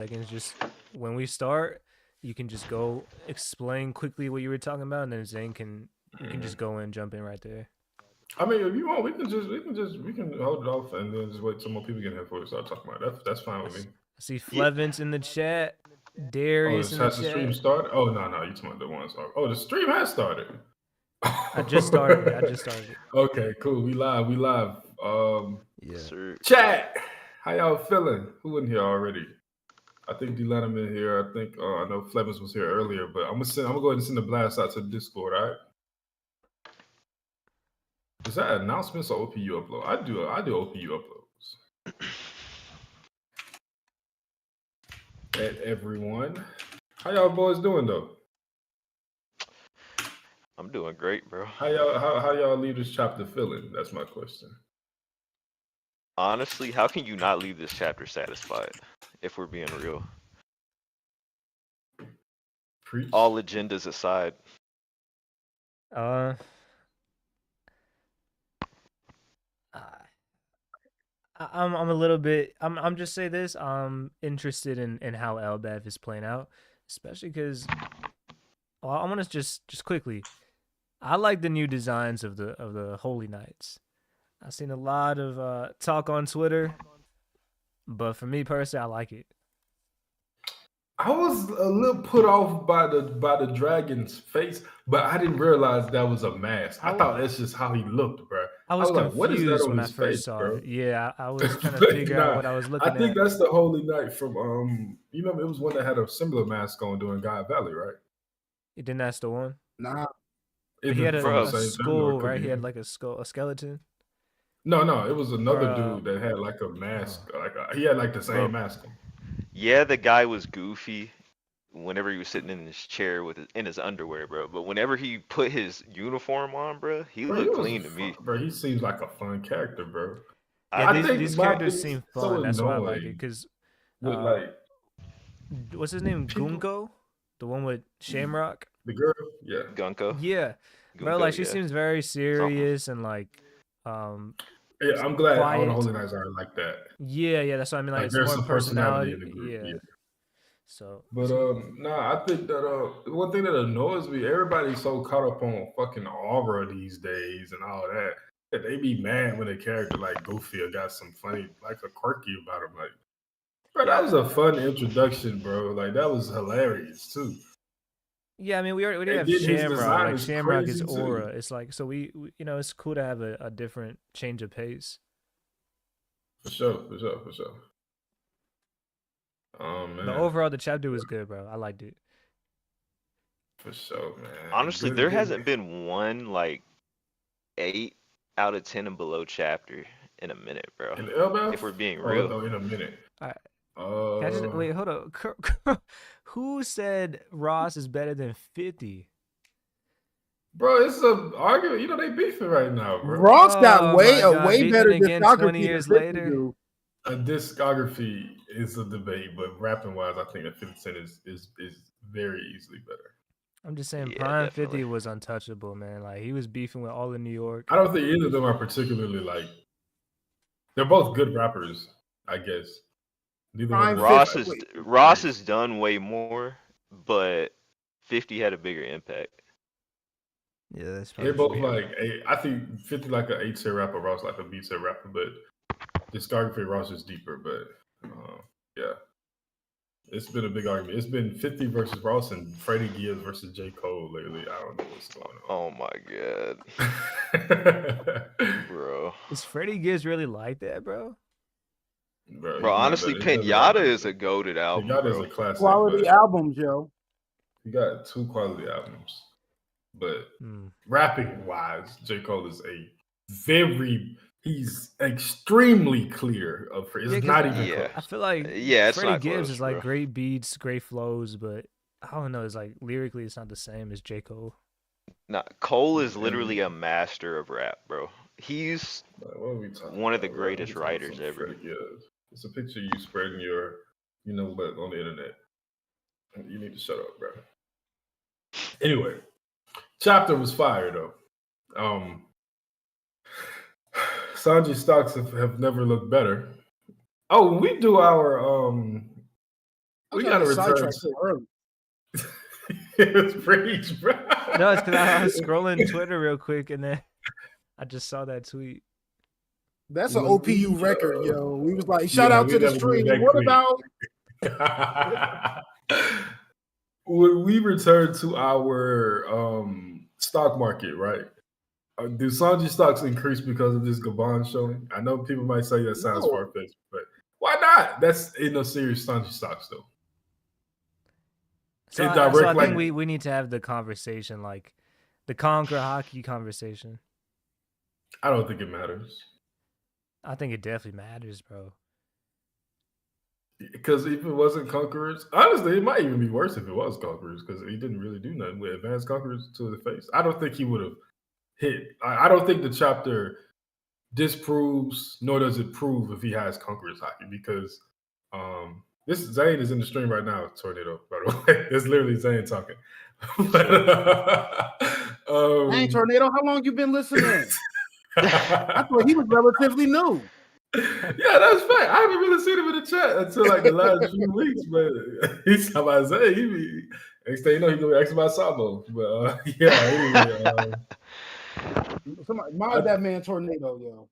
seconds. Just when we start, you can just go explain quickly what you were talking about, and then Zane we can just go in, jump in right there. I mean, if you want, we can hold it off and then just wait till more people get here before we start talking about it. That's fine with me. I see Flevins in the chat. Darius in the has the stream chat. started? Oh no, you talking about the ones. Oh, the stream has started. I just started it. Okay, cool. We live. Yeah. Sir. Chat. How y'all feeling? Who in here already? I think D-Lenham in here. I think I know Flevins was here earlier, but I'm gonna go ahead and send the blast out to the Discord. All right. Is that announcements or OPU upload? I do OPU uploads. At everyone, how y'all boys doing though? I'm doing great, bro. How y'all leave this chapter feeling? That's my question. Honestly, how can you not leave this chapter satisfied? If we're being real. Preach. All agendas aside. I'm a little bit. I'm just say this. I'm interested in how Elbaf is playing out, especially because. Well, I want to just quickly. I like the new designs of the Holy Knights. I've seen a lot of talk on Twitter, but for me personally, I like it. I was a little put off by the dragon's face, but I didn't realize that was a mask. I thought that's just how he looked, bro. I was confused like, what is that on when I his first face, saw bro? it. Yeah, I was trying to figure out what I was looking at. I think that's the Holy Knight from you remember it was one that had a similar mask on during God Valley, right? You didn't ask the one? Nah. He had a skull, right? He had like a skeleton. No, it was another dude that had like a mask. He had like the same mask on. Yeah, the guy was goofy whenever he was sitting in his chair in his underwear, bro. But whenever he put his uniform on, bro, he looked clean to me. Bro, he seems like a fun character, bro. Yeah, these characters seem fun. So that's why I like it. Because what's his name? Gunko? The one with Shamrock? The girl? Yeah. Gunko? Yeah. Bro, like she seems very serious and like yeah, I'm glad all the Holy Knights are like that. Yeah, that's what I mean. Like there's more some personality in the group. Yeah. So, but I think that one thing that annoys me, everybody's so caught up on fucking aura these days and all that they be mad when a character like Goofy got some funny, like a quirky about him. Like, bro, that was a fun introduction, bro. Like that was hilarious too. Yeah, I mean we already have Shamrock. Like Shamrock is aura. It's like so we it's cool to have a different change of pace. For sure. Man. But overall, the chapter was good, bro. I liked it. For sure, man. Honestly, there hasn't been one like 8 out of 10 and below chapter in a minute, bro. In Elbaf? If we're being real. No, in a minute. All right. Wait, hold up. Who said Ross is better than 50? Bro, it's an argument. You know, they beefing right now, bro. Ross got way better discography 20 years later. A discography is a debate, but rapping wise, I think that 50 Cent is very easily better. I'm just saying, Prime definitely. 50 was untouchable, man. Like he was beefing with all of New York. I don't think either of them are particularly like. They're both good rappers, I guess. Ross has done way more, but 50 had a bigger impact. Yeah, that's they're both like I think 50 like an 8-tier rapper, Ross like a B-tier rapper, but discography Ross is deeper. But yeah, it's been a big argument. It's been 50 versus Ross and Freddie Gibbs versus J. Cole lately. I don't know what's going on. Oh my god, bro. Is Freddie Gibbs really like that, bro? Bro, honestly, Pinata is a goated album. Pinata is a classic. Quality album, Joe. You got 2 quality albums. But rapping wise, J. Cole is he's extremely clear of it's not even close. I feel like Freddie Gibbs is like great beats, great flows, but I don't know, it's like lyrically it's not the same as J. Cole. Nah, Cole is literally a master of rap, bro. He's one of the greatest writers ever. It's a picture of you spreading your, what on the internet. You need to shut up, bro. Anyway, chapter was fire though. Sanji stocks have never looked better. Oh, when we do our we gotta return. It was preach, bro. No, it's because I was scrolling Twitter real quick and then I just saw that tweet. That's an OPU record, yo. We was like, shout out to the stream. What about when we return to our stock market, right? Do Sanji stocks increase because of this Gaban showing? I know people might say that sounds far-fetched, but why not? That's in no serious Sanji stocks, though. So I think we need to have the conversation, like the Conquer Haki conversation. I don't think it matters. I think it definitely matters, bro. Because if it wasn't Conquerors, honestly, it might even be worse if it was Conquerors, because he didn't really do nothing with Advanced Conquerors to the face. I don't think he would have hit. I don't think the chapter disproves, nor does it prove if he has Conquerors Haki, because this Zane is in the stream right now, Tornado, by the way. It's literally Zane talking. Hey, Tornado, how long you been listening? I thought he was relatively new. Yeah, that's fact. I haven't really seen him in the chat until like the last few weeks, but he's talking about Zay. Next thing you know, he's gonna be asking about Sabo. But anyway, somebody mind that man Tornado, yo.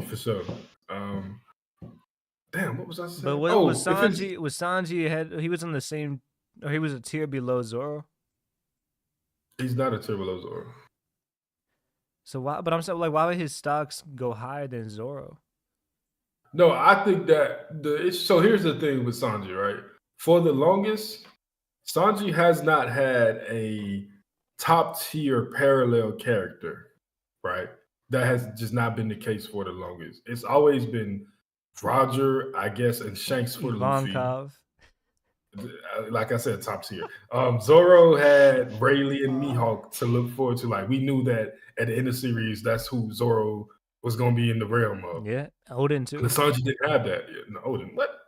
For sure. Damn, what was I saying? But was Sanji? Was Sanji ahead? He was on the same, or he was a tier below Zoro. He's not a tier below Zoro. So why? But I'm saying, like, why would his stocks go higher than Zoro? No, I think that so here's the thing with Sanji, right? For the longest, Sanji has not had a top tier parallel character, right? That has just not been the case for the longest. It's always been Roger, I guess, and Shanks for Luffy. Like I said, top tier. Zoro had Rayleigh and Mihawk to look forward to. Like, we knew that at the end of the series, that's who Zoro was going to be in the realm of. Yeah, Odin too. And Sanji didn't have that. No, Odin, what?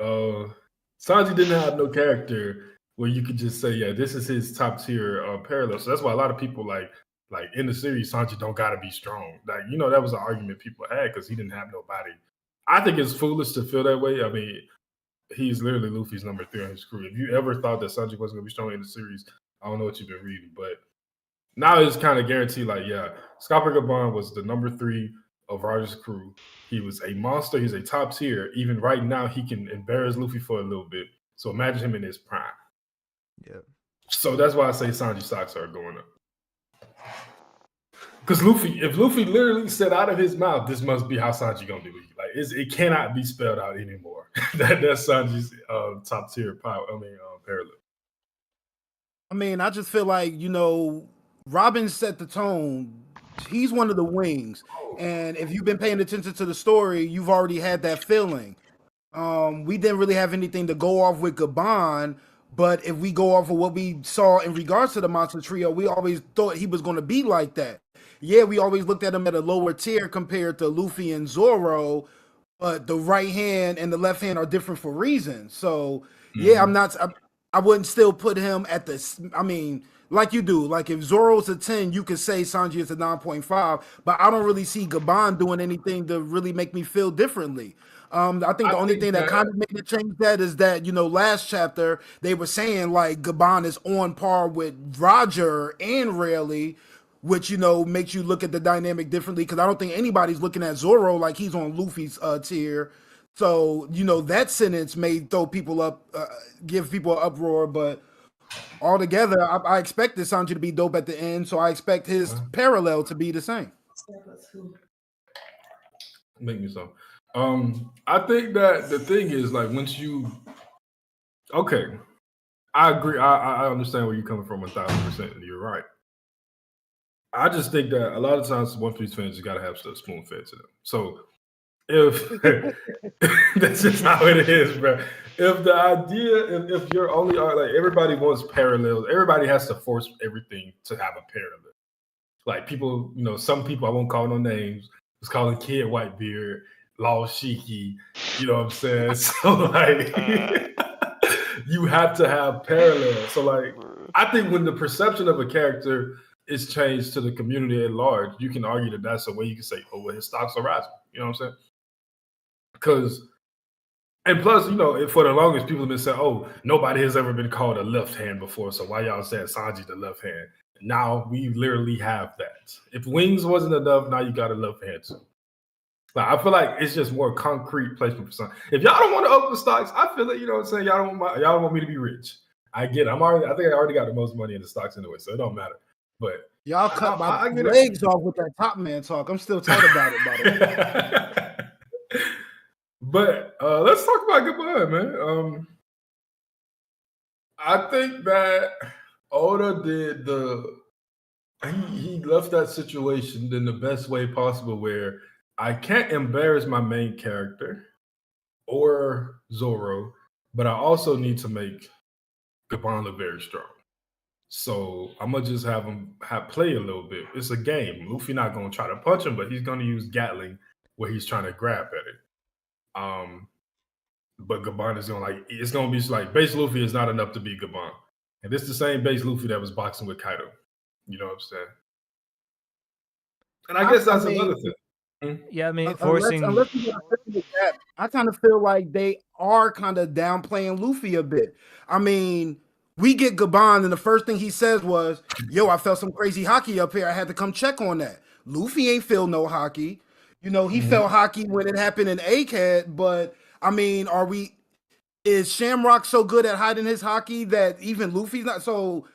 Sanji didn't have no character where you could just say, yeah, this is his top tier parallel. So that's why a lot of people like in the series, Sanji don't got to be strong. Like, you know, that was an argument people had because he didn't have nobody. I think it's foolish to feel that way. I mean, he's literally Luffy's number 3 on his crew. If you ever thought that Sanji wasn't going to be strong in the series, I don't know what you've been reading. But now it's kind of guaranteed, like, yeah, Scopper Gaban was the number 3 of Roger's crew. He was a monster. He's a top tier. Even right now, he can embarrass Luffy for a little bit. So imagine him in his prime. Yeah. So that's why I say Sanji stocks are going up. Because if Luffy literally said out of his mouth, this must be how Sanji gonna do it. Like, it cannot be spelled out anymore. That's Sanji's top tier power. Parallel. I mean, I just feel like, you know, Robin set the tone. He's one of the wings. And if you've been paying attention to the story, you've already had that feeling. We didn't really have anything to go off with Gaban, but if we go off of what we saw in regards to the Monster Trio, we always thought he was going to be like that. Yeah, we always looked at him at a lower tier compared to Luffy and Zoro, but the right hand and the left hand are different for reasons. So, yeah, I wouldn't still put him at like you do. Like, if Zoro's a 10, you could say Sanji is a 9.5, but I don't really see Gaban doing anything to really make me feel differently. I think the only thing that kind of made it change that is that, you know, last chapter, they were saying, like, Gaban is on par with Roger and Rayleigh, which, you know, makes you look at the dynamic differently, because I don't think anybody's looking at Zoro like he's on Luffy's tier. So, you know, that sentence may throw people up, give people an uproar, but altogether, I expect this Sanji to be dope at the end, so I expect his parallel to be the same. Make me some. I think that the thing is, like, I agree. I understand where you're coming from 1,000%. You're right. I just think that a lot of times One Piece fans just gotta have stuff spoon fed to them. So if that's just how it is, bro. If the idea, if you're only like, everybody wants parallels, everybody has to force everything to have a parallel. Like, people, you know, some people, I won't call no names, was calling Kid Whitebeard, Law Shiki, you know what I'm saying? So, like, you have to have parallels. So, like, I think when the perception of a character is changed to the community at large, you can argue that that's a way you can say, oh, well, his stocks are rising. You know what I'm saying? Because And plus, for the longest, people have been saying, "Oh, nobody has ever been called a left hand before, so why y'all saying Sanji the left hand?" Now we literally have that. If wings wasn't enough, now you got a left hand too. Like, I feel like it's just more concrete placement for something. If y'all don't want to open the stocks, I feel it. You know what I'm saying? Y'all don't want me to be rich. I get it. I think I already got the most money in the stocks anyway, so it don't matter. But y'all cut my legs off with that top man talk. I'm still tight about it, by the way. But let's talk about Gaban, man. I think that Oda did he left that situation in the best way possible, where I can't embarrass my main character or Zoro, but I also need to make Gaban look very strong. So I'm gonna just have him play a little bit. It's a game. Luffy not gonna try to punch him, but he's gonna use Gatling where he's trying to grab at it. But Gaban is it's gonna be like base Luffy is not enough to beat Gaban, and this is the same base Luffy that was boxing with Kaido. You know what I'm saying? And I guess that's another thing. Yeah, I mean, forcing. Unless you get a gap, I kind of feel like they are kind of downplaying Luffy a bit. I mean, we get Gaban, and the first thing he says was, "Yo, I felt some crazy Haki up here. I had to come check on that." Luffy ain't feel no Haki. He felt Haki when it happened in ACAD, but I mean, is Shamrock so good at hiding his Haki that even Luffy's not? So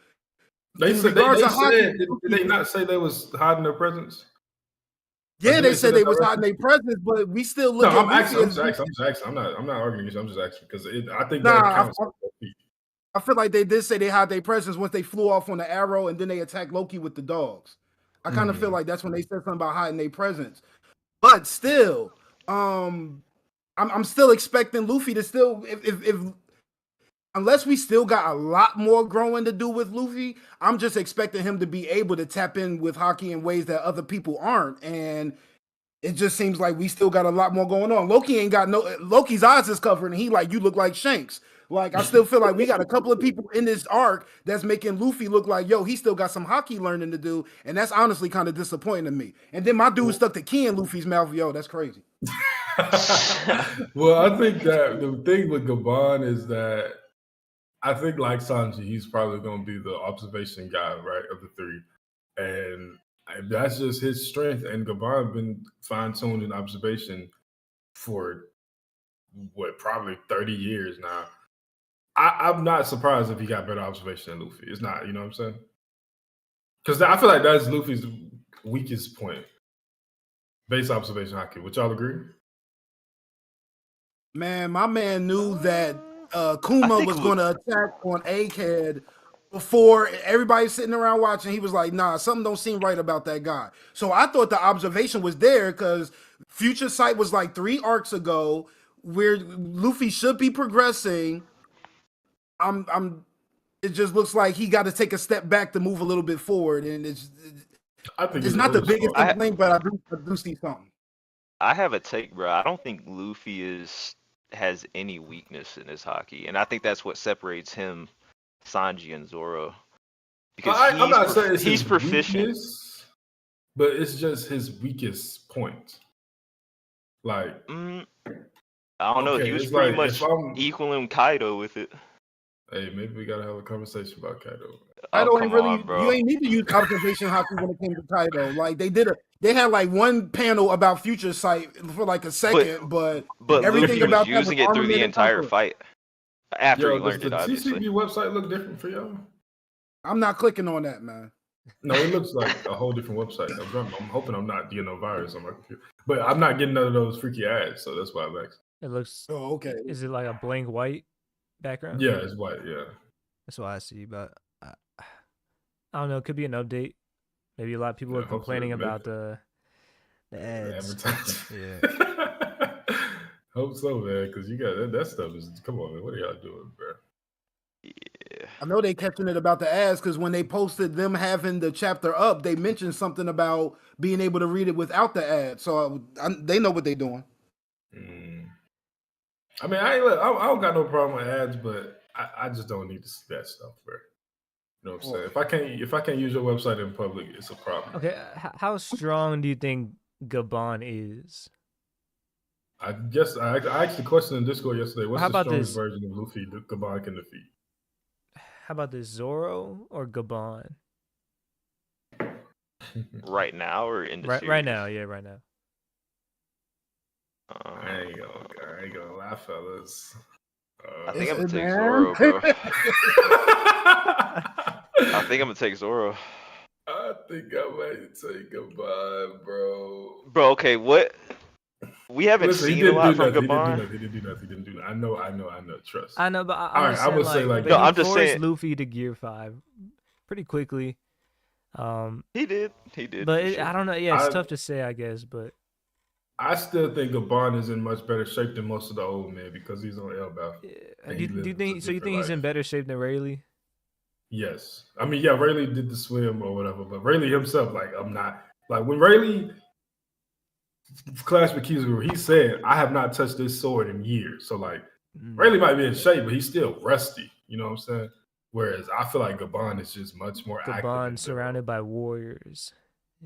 they said, did they not say they was hiding their presence? Yeah, they said they was hiding their presence, but we still look at Luffy. I'm asking. I'm not arguing with you. I'm just asking because I think that counts. I feel like they did say they had their presence once they flew off on the arrow and then they attacked Loki with the dogs. I kind of feel like that's when they said something about hiding their presence. But still, I'm still expecting Luffy to still, if unless we still got a lot more growing to do with Luffy, I'm just expecting him to be able to tap in with Haki in ways that other people aren't. And it just seems like we still got a lot more going on. Loki's eyes is covered, and he like, you look like Shanks. Like, I still feel like we got a couple of people in this arc that's making Luffy look like, yo, he still got some Haki learning to do, and that's honestly kind of disappointing to me. And then my dude stuck the key in Luffy's mouth. Yo, that's crazy. Well, I think that the thing with Gaban is that I think, like Sanji, he's probably going to be the observation guy, right, of the three. And that's just his strength. And Gaban been fine-tuned in observation for, probably 30 years now. I'm not surprised if he got better observation than Luffy. It's not, you know what I'm saying? Because I feel like that's Luffy's weakest point. Base observation Haki. Would y'all agree? Man, my man knew that Kuma was going to attack on ACAD before everybody's sitting around watching. He was like, nah, something don't seem right about that guy. So I thought the observation was there because Future Sight was like 3 arcs ago where Luffy should be progressing. It just looks like he got to take a step back to move a little bit forward, and it's not the biggest complaint, but I do see something. I have a take, bro. I don't think Luffy has any weakness in his Haki, and I think that's what separates him, Sanji, and Zoro. Because I'm not saying he's proficient, weakness, but it's just his weakest point. Like, I don't know. He was pretty much equaling Kaido with it. Hey, maybe we gotta have a conversation about Kaido. Kaido ain't really. You ain't need to use observation Haki when it came to Kaido. Like they had like one panel about Future Sight for like a second, but everything Luffy about was using it through the entire fight. After he learned it, obviously. Does the TCB website look different for y'all? I'm not clicking on that, man. No, it looks like a whole different website. I'm hoping I'm not getting no virus on my computer, but I'm not getting none of those freaky ads, so that's why I'm asking. It looks. Oh, okay. Is it like a blank white background? Yeah, it's white. Yeah, that's what I see. But I don't know. It could be an update. Maybe a lot of people are complaining about the ads. Yeah. Hope so, man. Because you got that stuff is. Come on, man. What are y'all doing, bro? Yeah. I know they catching it about the ads because when they posted them having the chapter up, they mentioned something about being able to read it without the ad. So they know what they're doing. I mean, I don't got no problem with ads, but I just don't need to see that stuff, bro. You know what I'm saying? If I can't use your website in public, it's a problem. Okay, how strong do you think Gaban is? I guess I asked the question in Discord yesterday. What's the strongest this? version of Luffy that Gaban can defeat? How about this, Zoro or Gaban? Right now or in the series? Right now, yeah, right now. I ain't gonna lie, fellas. I think I'm gonna take Zoro, bro. I think I'm gonna take Zoro. I think I might take Gaban, bro. Bro, okay, what? We haven't seen a lot from Gaban. He didn't do that. I know. Trust. I know, but I would say like no, I'm just saying Luffy to Gear 5 pretty quickly. He did. But sure. I don't know. Yeah, it's tough to say, I guess. But I still think Gaban is in much better shape than most of the old men because he's on Elbaf. Do you think? So you think he's in better shape than Rayleigh? Yes. I mean, yeah, Rayleigh did the swim or whatever, but Rayleigh himself, like, I'm not. Like, when Rayleigh clashed with Kizaru, he said, I have not touched this sword in years. So, like, Rayleigh might be in shape, but he's still rusty. You know what I'm saying? Whereas I feel like Gaban is just much more active. Gaban surrounded by warriors.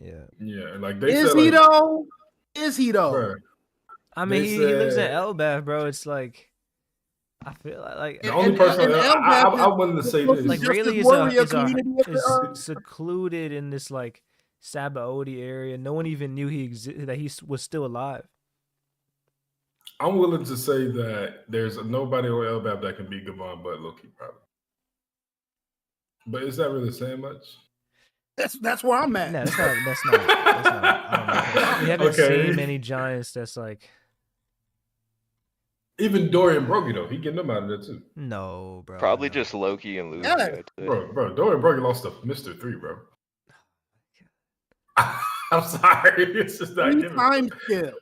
Yeah. Yeah. Like, Is he though? Is he though? Bro, I mean, he lives in Elbaf, bro. It's like, I feel like the only person I wanted to say this. Like Rayleigh is secluded in this like Sabaody area. No one even knew that he was still alive. I'm willing to say that there's nobody on Elbaf that can beat Gaban but Loki, probably. But is that really saying much? That's where I'm at. No, that's not. I don't know. We haven't seen many giants that's like. Even Dorian Broggie, though, he getting them out of there too. No, bro. Probably just Loki and Luffy. Yeah. Bro, Dorian Broggie lost to Mr. 3, bro. I'm sorry. It's just not giving. Time skip.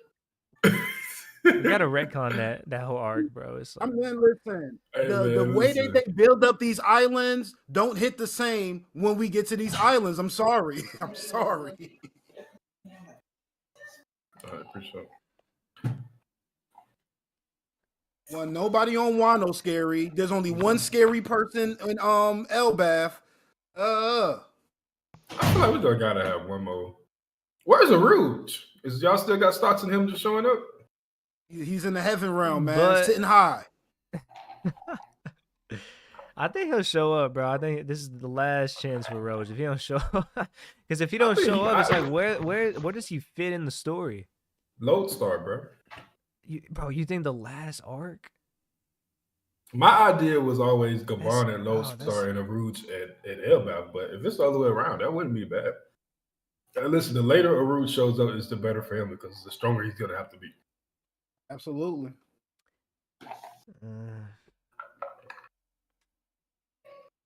You gotta retcon that whole arc, bro. It's like, I'm gonna listen. The way they build up these islands don't hit the same when we get to these islands. I'm sorry. I'm sorry. All right, appreciate it. Well, nobody on Wano scary. There's only one scary person in Elbaf. I feel like we gotta have one more. Where's Aruj? Is y'all still got stocks in him just showing up? He's in the heaven realm, man. Sitting high. I think he'll show up, bro. I think this is the last chance for Roach. If he don't show up, because if he don't show up, it's like where does he fit in the story? Lodestar, bro. You think the last arc? My idea was always Gaban and Lodestar and Aruj at Elbaf, but if it's the other way around, that wouldn't be bad. Listen, the later Aruj shows up, is the better for him because the stronger he's gonna have to be. Absolutely.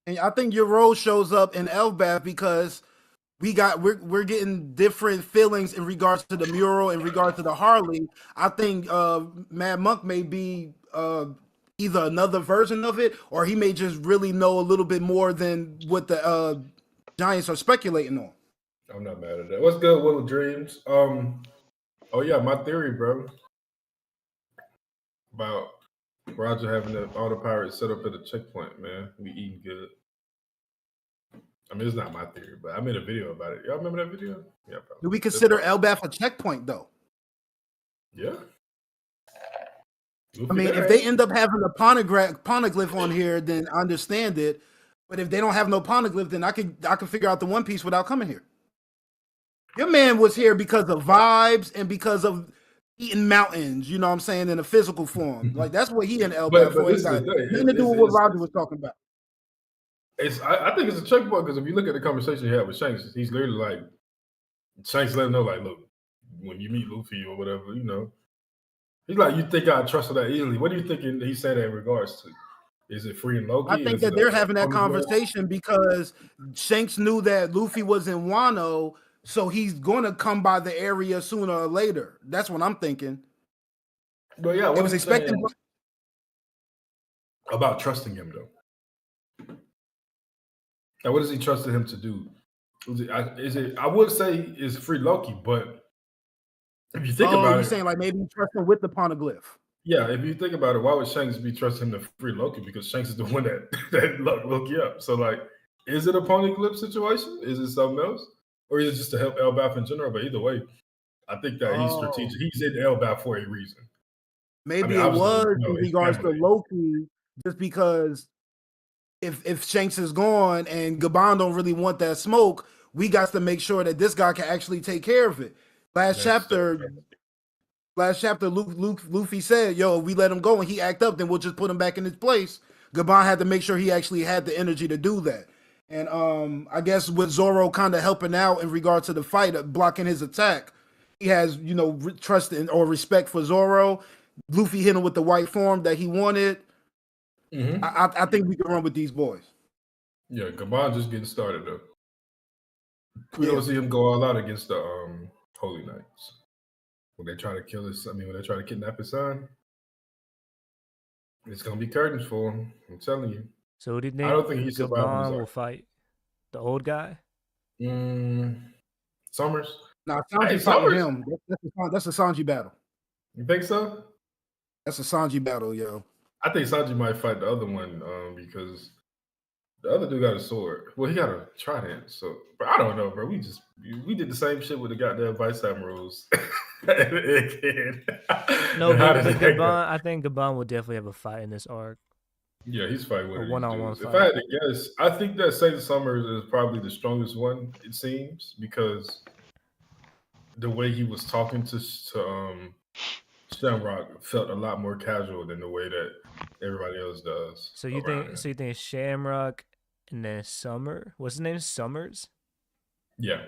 And I think your role shows up in Elbaf because we're getting different feelings in regards to the mural, in regards to the Harley. I think Mad Monk may be either another version of it, or he may just really know a little bit more than what the Giants are speculating on. I'm not mad at that. What's good, Will of Dreams? Oh yeah, my theory, bro, about Roger having the autopilot set up at a checkpoint, man. We eating good. I mean, it's not my theory, but I made a video about it. Y'all remember that video? Yeah, probably. Do we consider Elbaf a checkpoint, though? Yeah. I mean, if they end up having a Poneglyph on here, then I understand it. But if they don't have no Poneglyph, then I could figure out the One Piece without coming here. Your man was here because of vibes and because of eating mountains, you know what I'm saying, in a physical form. Like, that's what he and Elbaf for. He's got nothing to do with what Roger was talking about. I think it's a checkpoint because if you look at the conversation he had with Shanks, he's literally like, Shanks let him know, like, look, when you meet Luffy or whatever, you know, he's like, you think I trust her that easily? What do you think he's saying that in regards to? Is it free and Loki? I think that they're having that conversation because Shanks knew that Luffy was in Wano, so he's going to come by the area sooner or later. That's what I'm thinking. But yeah, what was expecting about trusting him though. Now, what is he trusting him to do? I would say is free Loki, but if you think about it, you're saying like maybe trusting with the Poneglyph. Yeah, if you think about it, why would Shanks be trusting him to free Loki? Because Shanks is the one that locked Loki up. So, like, is it a Poneglyph situation? Is it something else? Or is it just to help Elbaf in general? But either way, I think that he's strategic. He's in Elbaf for a reason. Maybe it was in regards to Loki, just because if Shanks is gone and Gaban don't really want that smoke, we got to make sure that this guy can actually take care of it. Last chapter, Luffy said, "Yo, if we let him go and he act up, then we'll just put him back in his place." Gaban had to make sure he actually had the energy to do that. And I guess with Zoro kind of helping out in regards to the fight, blocking his attack, he has, trust or respect for Zoro. Luffy hit him with the white form that he wanted. Mm-hmm. I think we can run with these boys. Yeah, Gaban just getting started though. We don't see him go all out against the Holy Knights when they try to kill his. When they try to kidnap his son. It's gonna be curtains for him. I'm telling you. So who do you think? I don't think he's Gaban will fight the old guy. Summers. Nah, Sanji fighting him. That's a Sanji battle. You think so? That's a Sanji battle, yo. I think Sanji might fight the other one because the other dude got a sword. Well, he got a trident. So, but I don't know, bro. We did the same shit with the goddamn Vice Admirals. No, but Gaban, I think Gaban will definitely have a fight in this arc. Yeah, he's fighting with a one-on-one fight. If I had to guess, I think that Saint Summers is probably the strongest one. It seems because the way he was talking to Shamrock felt a lot more casual than the way that everybody else does. So you think Shamrock and then Summer? What's his name? Summers? Yeah.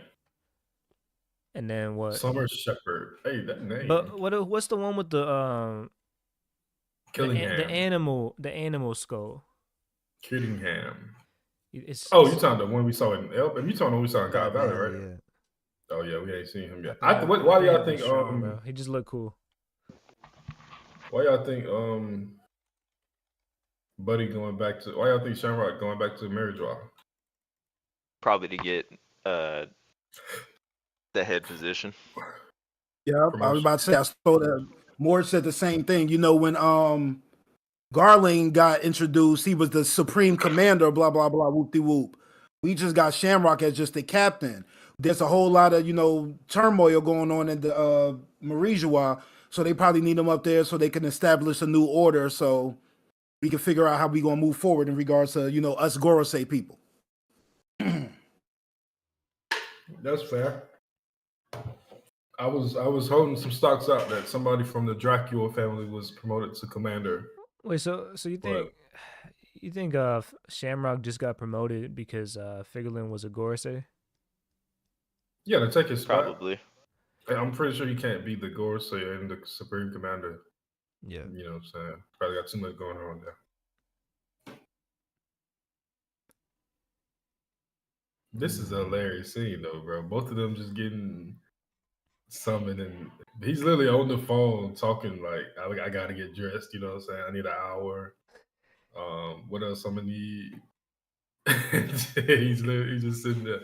And then what? Summer Shepherd. Hey, that name. But what's the one with the Killingham. the animal skull? Killingham. You talking the one we saw in Elbaf? You talking the one we saw in God Valley, right? Yeah. Oh yeah, we ain't seen him yet. Why do y'all think bro. He just looked cool. Why y'all think Buddy going back to? Why y'all think Shamrock going back to Marriagewa? Probably to get the head position. Yeah, I was about to say. I saw that. Moore said the same thing. When Garland got introduced, he was the supreme commander. Blah blah blah. Whoop de whoop. We just got Shamrock as just the captain. There's a whole lot of turmoil going on in the Marriagewa. So they probably need them up there so they can establish a new order so we can figure out how we going to move forward in regards to, us Gorosei people. That's fair. I was holding some stocks out that somebody from the Dracula family was promoted to commander. Wait, so you think Shamrock just got promoted because Figurlin was a Gorosei? Yeah, to take his spot. Probably. I'm pretty sure he can't be the Gorosei and the Supreme Commander. Yeah. You know what I'm saying? Probably got too much going on there. This is a hilarious scene, though, bro. Both of them just getting summoned, and he's literally on the phone talking like, I got to get dressed, you know what I'm saying? I need an hour. What else I'm going to need? He's just sitting there.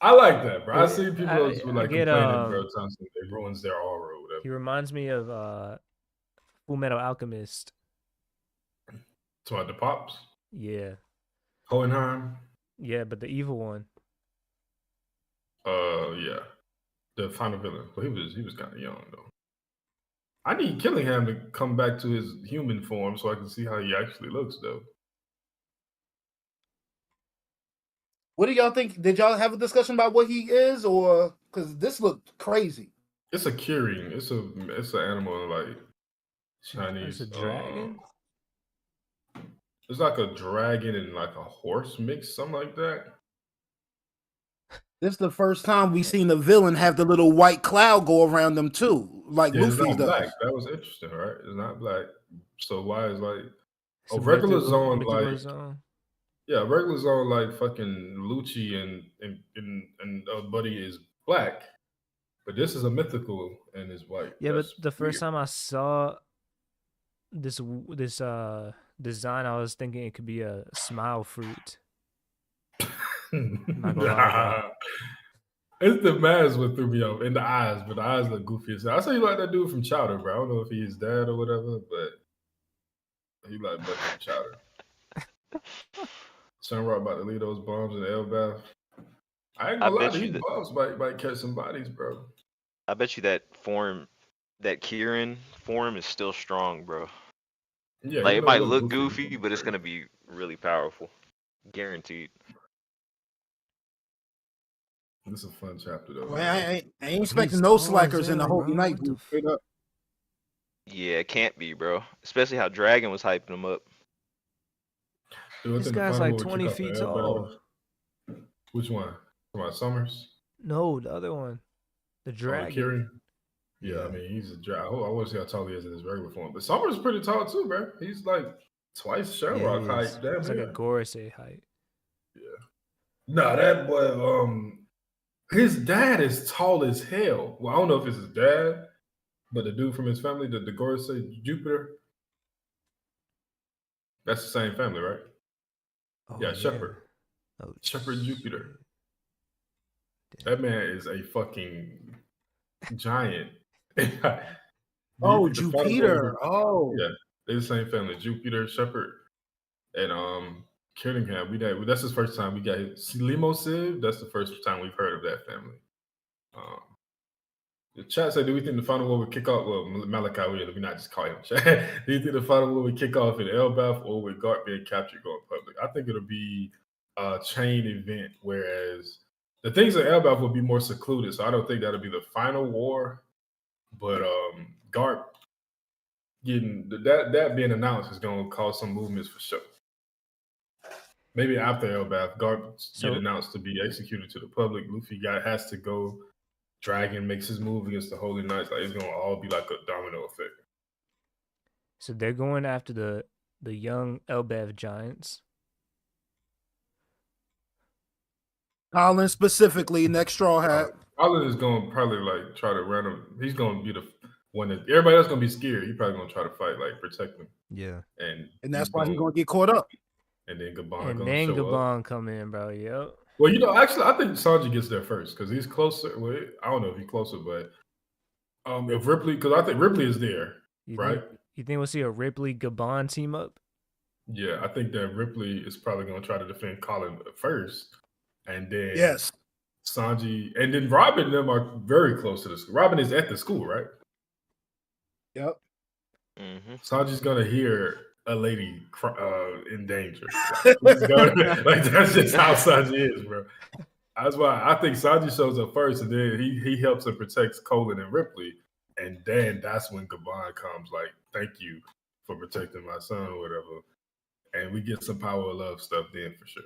I like that, bro. I see people else who complaining, bro. Something it ruins their aura or whatever. He reminds me of Full Metal Alchemist. So about the pops? Yeah. Hohenheim? Yeah, but the evil one. Yeah. The final villain. But he was kind of young though. I need Killingham to come back to his human form so I can see how he actually looks though. What do y'all think? Did y'all have a discussion about what he is, or because this looked crazy? It's a Kirin. It's an animal like Chinese. It's a dragon. It's like a dragon and like a horse mix, something like that. This is the first time we've seen the villain have the little white cloud go around them too, like Luffy does. Black. That was interesting, right? It's not black. So why is regular zone like? Yeah, regular zone like fucking Lucci and Buddy is black, but this is a mythical and is white. Yeah, but the first time I saw this design, I was thinking it could be a smile fruit. It's the mask what threw me off, and the eyes, but the eyes look goofy as hell. I say you like that dude from Chowder, bro. I don't know if he's dad or whatever, but he like Buddy from Chowder. Shamrock about to leave those bombs in the Elbaf. I ain't gonna lie, these bombs might catch some bodies, bro. I bet you that form that Kieran form is still strong, bro. Yeah, Like, even it though might he look look goofy, but it's gonna be really powerful, guaranteed. This is a fun chapter though. Well, I ain't He's expecting no Tarzan, slackers in the Holy bro. Night What the group. Straight up. Yeah, it can't be, bro. Especially how Dragon was hyping him up. Dude, I This think the guy's final like one would 20 kick off feet the tall. Elbaf. Which one? About Summers? No, the other one. The dragon. Kieran? Yeah, I mean, he's a dragon. I want to see how tall he is in his regular form. But Summers is pretty tall too, bro. He's like twice Shamrock height. Damn, it's like a Gorosei height. Yeah. Nah, that boy, his dad is tall as hell. Well, I don't know if it's his dad, but the dude from his family, the Gorosei Jupiter, that's the same family, right? Oh, yeah, Shepherd. Oh, Shepherd Jupiter. That man is a fucking giant. Oh, Jupiter. Oh, yeah, they're the same family. Jupiter, Shepherd, and Killingham. That's his first time we got his Limo Civ. That's the first time we've heard of that family. The chat said, "Do we think the final war would kick off?" Well, Malachi, let me not just call him chat. Do you think the final war would kick off in Elbaf or with Garp being captured going public? I think it'll be a chain event, whereas the things in Elbaf will be more secluded. So I don't think that'll be the final war. But Garp getting that being announced is going to cause some movements for sure. Maybe after Elbaf, Garp get announced to be executed to the public. Luffy has to go. Dragon makes his move against the Holy Knights. Like, it's going to all be like a domino effect. So they're going after the young Elbaf giants. Colin specifically, next straw hat. Colin is going to probably like try to run him. He's going to be the one that everybody else going to be scared. He's probably going to try to fight, like protect them. Yeah. And that's why he's going to get caught up. And then Gaban and going then to show Gaban up. come in, bro. Yep. Well, actually, I think Sanji gets there first because he's closer. Well, I don't know if he's closer, but if Ripley, because I think Ripley is there, right? You think we'll see a Ripley Gaban team up? Yeah, I think that Ripley is probably going to try to defend Colin first, and then Sanji, and then Robin and them are very close to the school. Robin is at the school, right? Yep. Mm-hmm. Sanji's going to hear a lady in danger. Like that's just how Sanji is, bro. That's why I think Sanji shows up first, and then he helps and protects Colin and Ripley, and then that's when Gaban comes. Like, thank you for protecting my son or whatever, and we get some power of love stuff then for sure.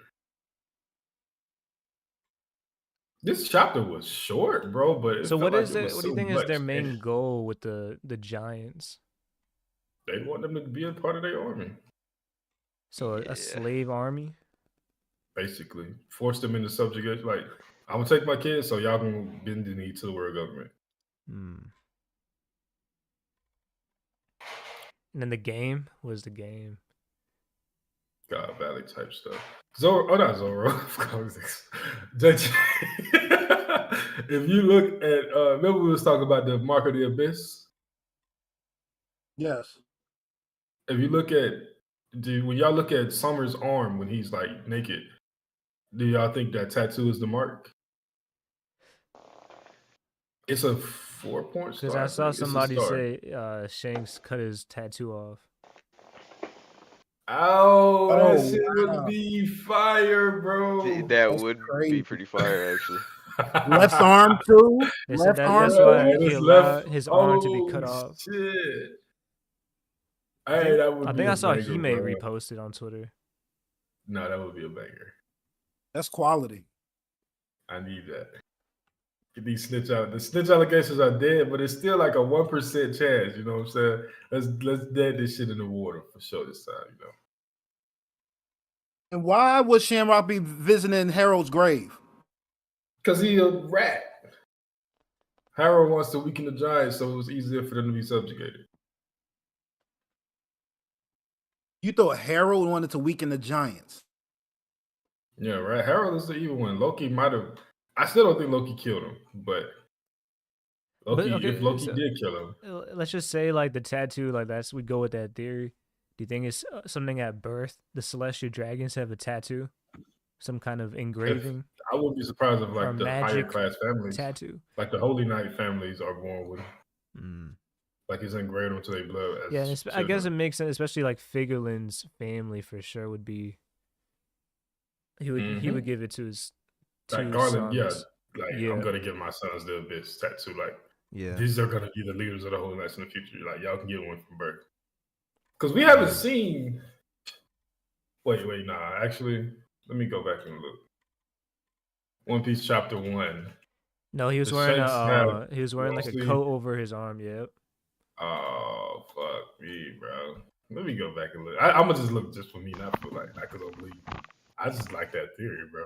This chapter was short, bro. But so what is it? What do you think is their main goal with the giants? They want them to be a part of their army. So a slave army? Basically. Force them into subjugation. Like, I'm going to take my kids so y'all can bend the knee to the world government. And then the game was the game. God Valley type stuff. Zoro, not Zoro. JJ. If you look at, remember we was talking about the Mark of the Abyss? Yes. If you look at, when y'all look at Summer's arm when he's like naked, do y'all think that tattoo is the mark? It's a 4-point star. Because I saw somebody say Shanks cut his tattoo off. Oh, that shit would be fire, bro. That's would be pretty fire, actually. Left arm too. Left arm. That's why he allowed his arm to be cut off. Shit. Hey, that would I be think I saw banger, Hime bro. reposted on Twitter. No, that would be a banger. That's quality. I need that. Get these snitch out. The snitch allegations are dead, but it's still like a 1% chance. You know what I'm saying? Let's dead this shit in the water for sure this time. You know. And why would Shamrock be visiting Harold's grave? Because he a rat. Harold wants to weaken the Giants, so it was easier for them to be subjugated. You thought Harold wanted to weaken the Giants? Yeah, right. Harold is the evil one. Loki might have. I still don't think Loki killed him, but if Loki did kill him, let's just say like the tattoo, like we go with that theory. Do you think it's something at birth? The celestial dragons have a tattoo, some kind of engraving. I wouldn't be surprised if like the higher class families, tattoo, like the Holy Knight families, are born with them. Like it's engraved into their blood. Yeah, and I guess it makes sense, especially like Figurelin's family for sure would be. He would give it to his like two Garland, sons. I'm gonna give my sons the abyss tattoo. Like, Yeah, these are gonna be the leaders of the Holy Knights in the future. Like, y'all can get one from birth. Because we haven't seen. Wait, nah. Actually, let me go back and look. One Piece chapter 1. No, he was wearing like a coat over his arm. Yep. Oh fuck me, bro. Let me go back and look. I'm gonna just look just for me, not for like not because I believe. I just like that theory, bro.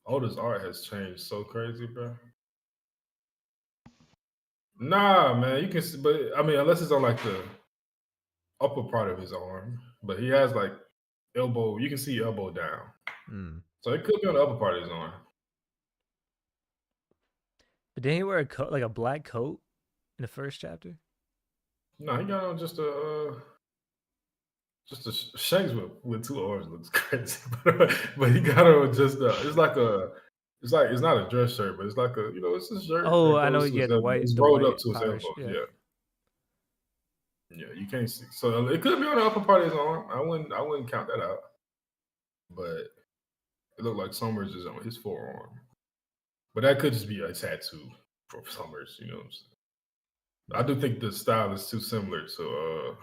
Oda's art has changed so crazy, bro. Nah, man, you can see, but I mean, unless it's on like the upper part of his arm, but he has like elbow. You can see elbow down, so it could be on the upper part of his arm. But didn't he wear a coat, like a black coat, in the first chapter? No, he got on just a Shanks with 2 arms looks crazy, but he got on just it's not a dress shirt, but it's like a it's a shirt. Oh, I know. Yeah, the white, it's the rolled white up to his polish, elbows. Yeah, you can't see. So it could be on the upper part of his arm. I wouldn't count that out, but it looked like Summers is on his forearm. But that could just be a tattoo for Summers. You know what I'm saying? I do think the style is too similar to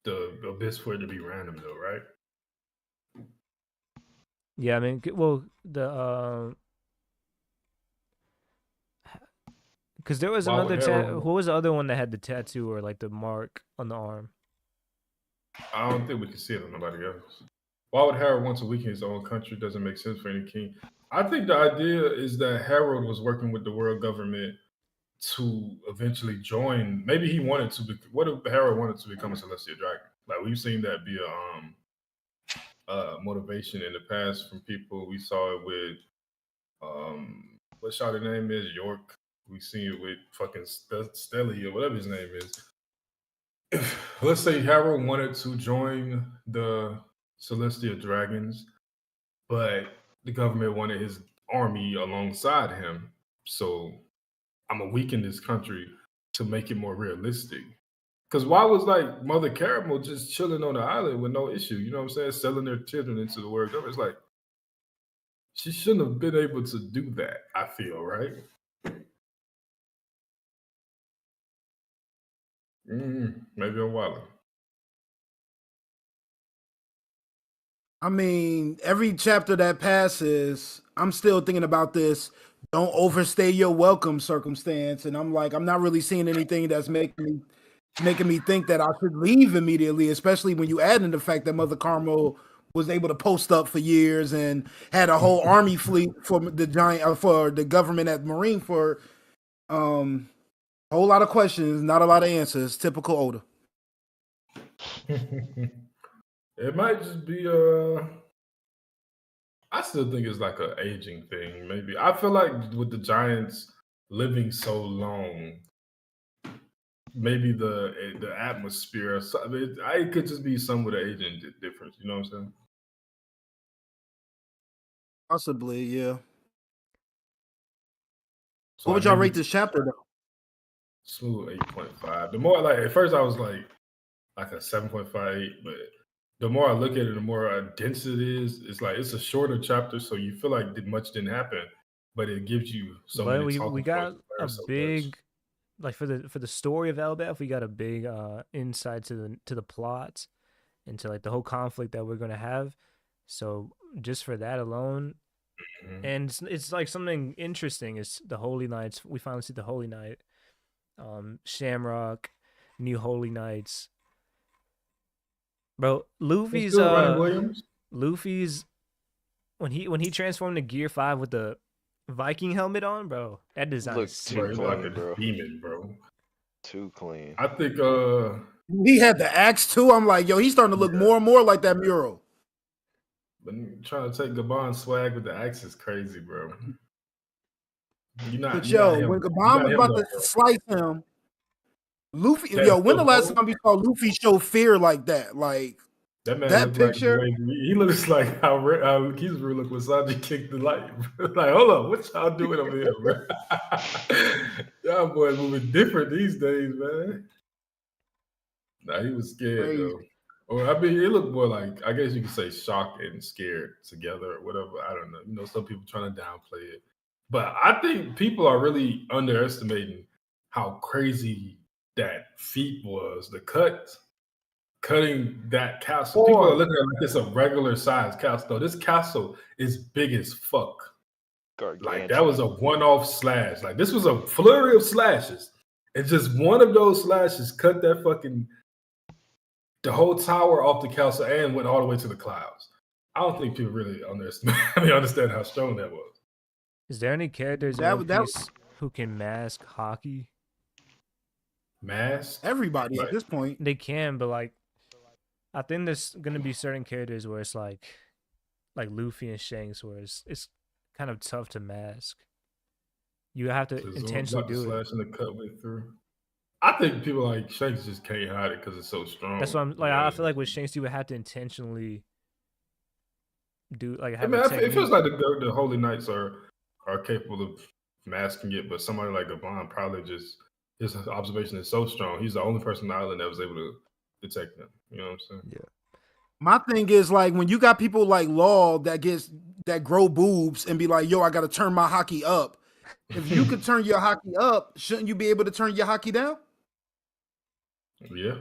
the Abyss for it to be random, though, right? Yeah, I mean, well, the because there was another who was the other one that had the tattoo or like the mark on the arm? I don't think we can see it on nobody else. Why would Harold want to weaken his own country? Doesn't make sense for any king. I think the idea is that Harold was working with the world government to eventually join. Maybe he wanted to. What if Harold wanted to become a celestial dragon? Like, we've seen that be a motivation in the past from people. We saw it with what shot her name is, York. We seen it with fucking Stelly or whatever his name is. Let's say Harold wanted to join the Celestial Dragons, but the government wanted his army alongside him. So I'm gonna weaken this country to make it more realistic. Because why was like Mother Caramel just chilling on the island with no issue? You know what I'm saying? Selling their children into the world government. It's like she shouldn't have been able to do that. I feel, right? Maybe I'm wilding. I mean, every chapter that passes, I'm still thinking about this don't overstay your welcome circumstance. And I'm like, I'm not really seeing anything that's making me think that I should leave immediately, especially when you add in the fact that Mother Carmel was able to post up for years and had a whole army fleet for the government at Marine for a whole lot of questions, not a lot of answers. Typical Oda. It might just be I still think it's like an aging thing. Maybe I feel like with the Giants living so long, maybe the atmosphere. It could just be some with the aging difference. You know what I'm saying? Possibly, yeah. So what would y'all rate this chapter though? Smooth 8.5. The more at first I was like a 7.58, but the more I look at it, the more dense it is. It's like it's a shorter chapter, so you feel like much didn't happen, but it gives you so many. We got a big, like for the story of Elbaf, we got a big insight to the plot and to like the whole conflict that we're gonna have. So just for that alone, and it's like something interesting is the Holy Knights. We finally see the Holy Knight, Shamrock, new Holy Knights. Bro, Luffy's when he transformed to Gear 5 with the Viking helmet on, bro. That design looks too clean, like a bro. Demon, bro. Too clean. I think he had the axe too. I'm like, yo, he's starting to look more and more like that mural. But trying to take Gaban swag with the axe is crazy, bro. When Gaban was about to slice him, Luffy, when the last time we saw Luffy show fear like that? Like, That man That looked like the picture, way he looks like how Kizaru looked when Sanji kicked the light. Like, hold on, what y'all doing over here, bro? Y'all boys moving different these days, man. Nah, he was scared crazy. though. Or I mean, it looked more like, I guess you could say shocked and scared together or whatever. I don't know. You know, some people trying to downplay it. But I think people are really underestimating how crazy that feat was. The cutting that castle. People are looking at it like it's a regular size castle. This castle is big as fuck. Like that was a one-off slash. Like this was a flurry of slashes. And just one of those slashes cut that fucking the whole tower off the castle and went all the way to the clouds. I don't think people really understand how strong that was. Is there any characters in One Piece who can mask Haki? Mask? Everybody at this point. They can, but like I think there's gonna be certain characters where it's like Luffy and Shanks, where it's kind of tough to mask. You have to intentionally do it. Slashing the cut way through. I think people like Shanks just can't hide it because it's so strong. That's what I'm like. I feel like with Shanks, you would have to intentionally do like. I mean, it feels like the Holy Knights are capable of masking it, but somebody like Gaban probably just his observation is so strong. He's the only person on the island that was able to detect them. You know what I'm saying? Yeah. My thing is like when you got people like Law that grow boobs and be like, yo, I got to turn my Haki up. If you could turn your Haki up, shouldn't you be able to turn your Haki down? Yeah.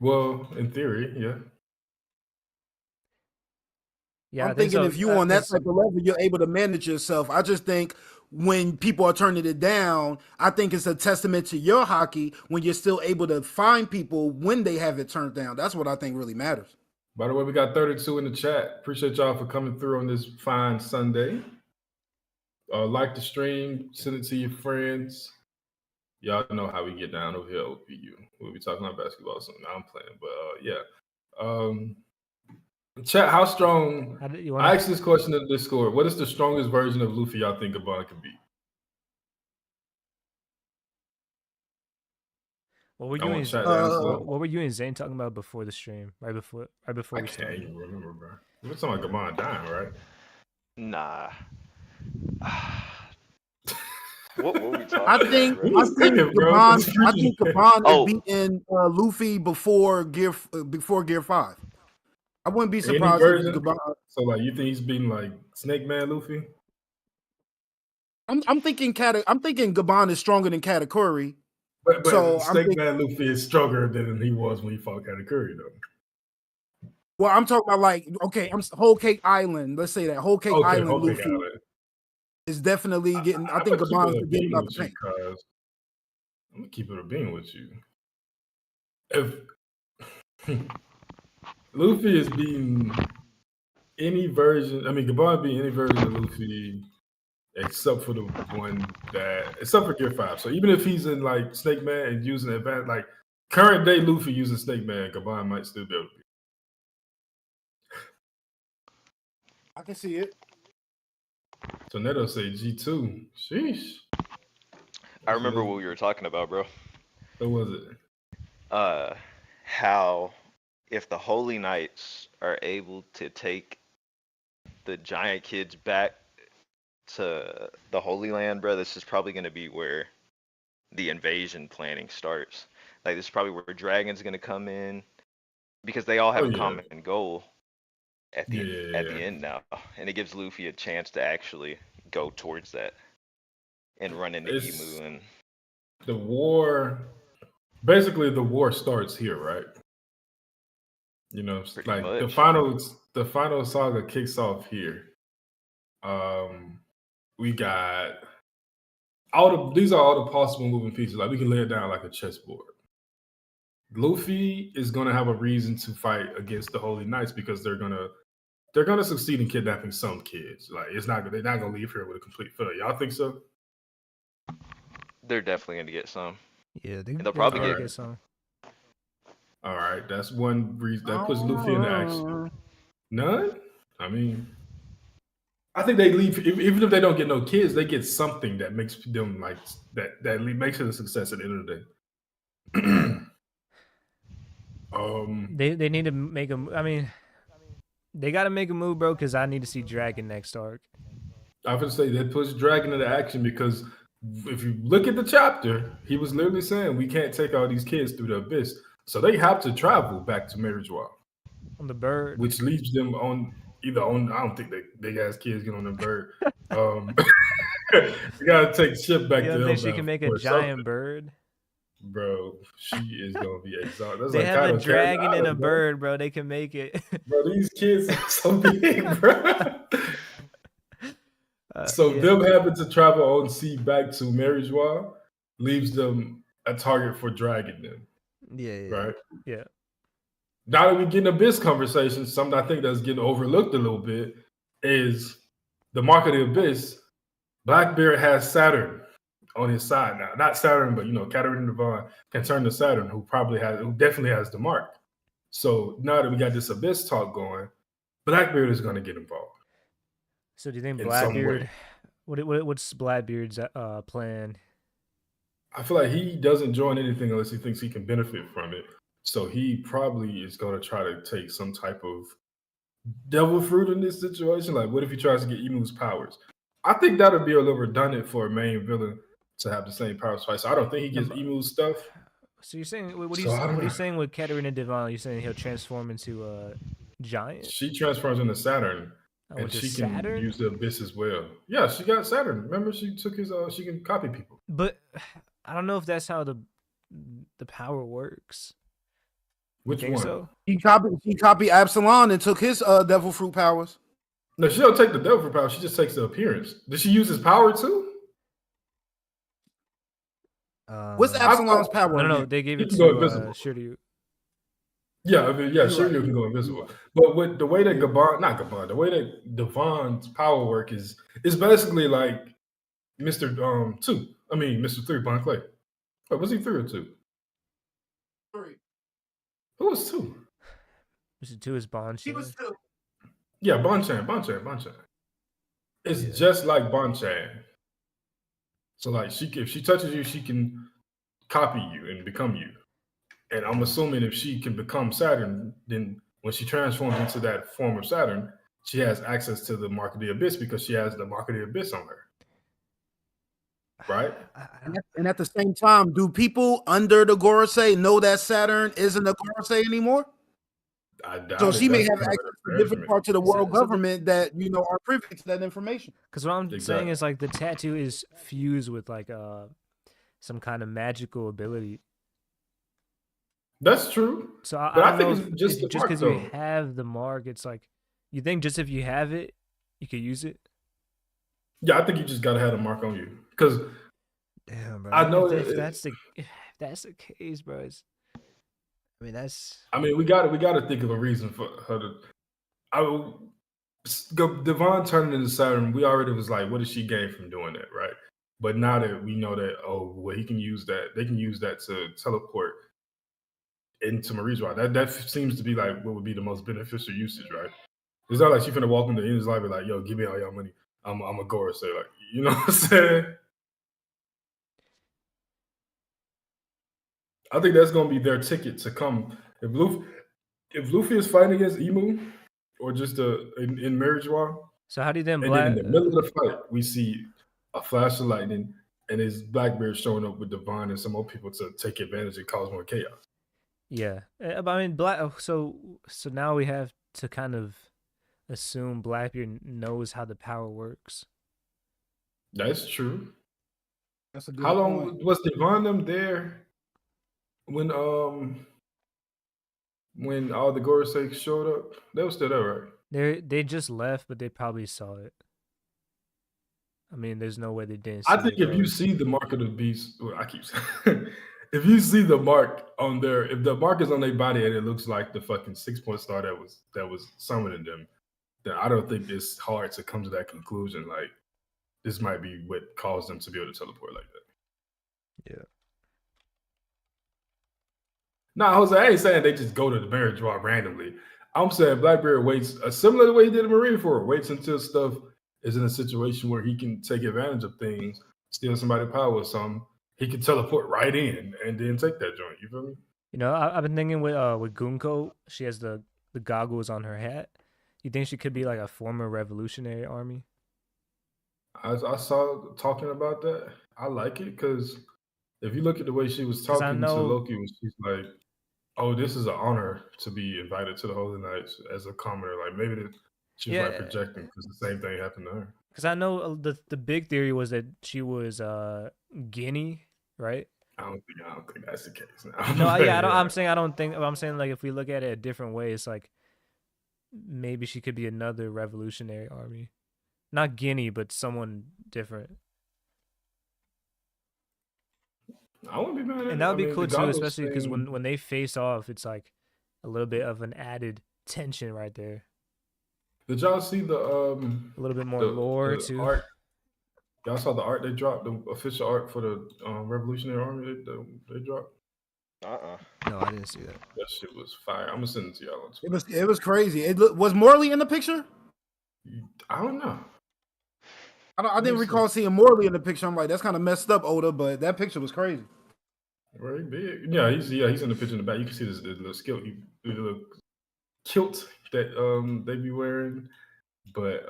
Well, in theory, yeah. Yeah, I'm thinking if you on that type of level, you're able to manage yourself. I just think when people are turning it down, I think it's a testament to your Haki when you're still able to find people when they have it turned down. That's what I think really matters. By the way, we got 32 in the chat. Appreciate y'all for coming through on this fine Sunday. Like the stream, send it to your friends. Y'all know how we get down over here at OPU. We'll be talking about basketball soon. Now I'm playing, but yeah. Chat, how strong? I asked this question in the Discord. What is the strongest version of Luffy y'all think Gaban can be? What were you and Zane talking about before the stream? Right before we started. I can't even remember, bro. We're talking about Gaban dying, right? Nah. What were we talking about? I think Gaban is beating Luffy before Gear 5. I wouldn't be surprised if Gaban. So, like, you think he's beating like Snake Man Luffy? I'm thinking Gaban is stronger than Katakuri. But Snake Man Luffy is stronger than he was when he fought Katakuri, though. Well, I'm talking about like, okay, Whole Cake Island. Let's say that Whole Cake Island Luffy is definitely getting. I think Gaban is getting up the paint. I'm gonna keep it a being with you. If Luffy is beating any version, Gaban beating any version of Luffy except for the one except for Gear 5. So even if he's in like Snake Man and using advanced, like current day Luffy using Snake Man, Gaban might still be able to beat. I can see it. So Neto say G2. Sheesh. I remember what we were talking about, bro. What was it? How if the Holy Knights are able to take the giant kids back to the Holy Land, bro, this is probably going to be where the invasion planning starts. Like, this is probably where Dragon's going to come in, because they all have a common goal at the end now, and it gives Luffy a chance to actually go towards that and run into Imu. And the war, basically, the war starts here, right? You know, pretty like much. The final saga kicks off here. We got these are all the possible moving pieces. Like, we can lay it down like a chessboard. Luffy is gonna have a reason to fight against the Holy Knights because they're gonna succeed in kidnapping some kids. Like, they're not gonna leave here with a complete failure. Y'all think so? They're definitely gonna get some. Yeah, they'll probably get some. All right, that's one reason that puts Luffy into action. None? I mean, I think they leave, even if they don't get no kids, they get something that makes them like that makes it a success at the end of the day. They need to make a. I mean, they got to make a move, bro. Because I need to see Dragon next arc. I would say they push Dragon into action because if you look at the chapter, he was literally saying we can't take all these kids through the abyss, so they have to travel back to Marriageois On the bird, which leaves them on either on. I don't think they big ass kids get on the bird. You gotta take the ship back you to don't think she Elbaf can make a giant bird? Bro, she is gonna be exhausted. That's They like have a Kaido dragon and a bro. bird, bro. They can make it. Bro, these kids are so big, bro. So them having to travel on sea back to Marriageois leaves them a target for dragging them. Yeah. Right? Yeah. Now that we get in Abyss conversation, something I think that's getting overlooked a little bit is the Mark of the Abyss. Blackbeard has Saturn on his side now. Not Saturn, but Katarina Devon can turn to Saturn, who definitely has the mark. So now that we got this Abyss talk going, Blackbeard is going to get involved. So do you think Blackbeard? What's Blackbeard's plan? I feel like he doesn't join anything unless he thinks he can benefit from it. So he probably is going to try to take some type of devil fruit in this situation. Like, what if he tries to get Emu's powers? I think that would be a little redundant for a main villain to have the same powers twice. So I don't think he gets Emu's stuff. So you're saying what are you saying with Katarina Devon? You're saying he'll transform into a giant? She transforms into Saturn, and she can use the Abyss as well. Yeah, she got Saturn. Remember, she took his. She can copy people. But I don't know if that's how the power works. Which one? So? He copied Absalom and took his devil fruit powers. No, she don't take the devil fruit power. She just takes the appearance. Did she use his power too? What's Absalom's power? No, they gave it to Shiryu. Yeah, Shiryu can go invisible. But with the way that the way that Devon's power work is basically like Mr. 2. I mean Mr. 3, Bon Clay. Wait, was he 3 or 2? 3. Who was 2? Mr. 2 is Bon. He was 2. Yeah, Bon-chan. It's just like Bon-chan. So like if she touches you, she can copy you and become you. And I'm assuming if she can become Saturn, then when she transforms into that form of Saturn, she has access to the Mark of the Abyss because she has the Mark of the Abyss on her. Right? And at the same time, do people under the Gorosei know that Saturn isn't a Gorosei anymore? I doubt so it. she may have access to different parts of the world government that are privy to that information. Because what I'm saying is like the tattoo is fused with like some kind of magical ability. That's true. So I think it's just because you have the mark, it's like you think just if you have it, you could use it. Yeah, I think you just gotta have the mark on you. Because damn, bro, I know if that's the case, bro. We gotta think of a reason for her to. Devon turning into Saturn, we already was like, what did she gain from doing that, right? But now that we know that, he can use that. They can use that to teleport into Marie's. That seems to be like what would be the most beneficial usage, right? It's not like she's gonna walk into his life and like, yo, give me all your money. I'm a Gorosei, like, you know what I'm saying? I think that's gonna be their ticket to come. If Luffy is fighting against Emu, or just in Marriageois. So how do you then? And then in the middle of the fight, we see a flash of lightning, and his Blackbeard showing up with Devon and some more people to take advantage and cause more chaos. Yeah, I mean, So now we have to kind of assume Blackbeard knows how the power works. That's true. That's a good How long point. was Devon them there when all the Gorosei showed up? They were still there, right? They just left, but they probably saw it. I mean, there's no way they didn't. I think if you see the mark of the beast, I keep saying, if you see the mark on there, if the mark is on their body and it looks like the fucking 6-point star that was summoning them, then I don't think it's hard to come to that conclusion. Like, this might be what caused them to be able to teleport like that. Yeah. Nah, Jose, I ain't saying they just go to the Marriageois randomly. I'm saying Blackbeard waits, similar to the way he did in Marineford, waits until stuff is in a situation where he can take advantage of things, steal somebody's power or something. He can teleport right in and then take that joint. You feel me? You know, I've been thinking with Gunko, she has the goggles on her hat. You think she could be like a former revolutionary army? I saw talking about that. I like it because if you look at the way she was 'Cause I talking to know, Loki, she's like, "Oh, this is an honor to be invited to the Holy Knights as a commoner." Like maybe she was like yeah, projecting because the same thing happened to her. because I know the big theory was that she was Guinea, right? I don't think that's the case No, now. yeah, Yeah. I'm saying I don't think. I'm saying like if we look at it a different way, it's like maybe she could be another revolutionary army, not Guinea, but someone different. I wouldn't be mad at And it. that I would be mean, the cool too, goggles especially because thing. when they face off, it's like a little bit of an added tension right there. Did y'all see A little bit more lore the too. art? Y'all saw the art they dropped, the official art for the Revolutionary Army they dropped. No, I didn't see that. That shit was fire. I'm gonna send it to y'all on It Twitter. was crazy. Was Morley in the picture? I don't know. I didn't recall seeing Morley in the picture. I'm like, that's kind of messed up, Oda, but that picture was crazy. Very big. Yeah, he's in the picture in the back. You can see this the kilt that they be wearing, but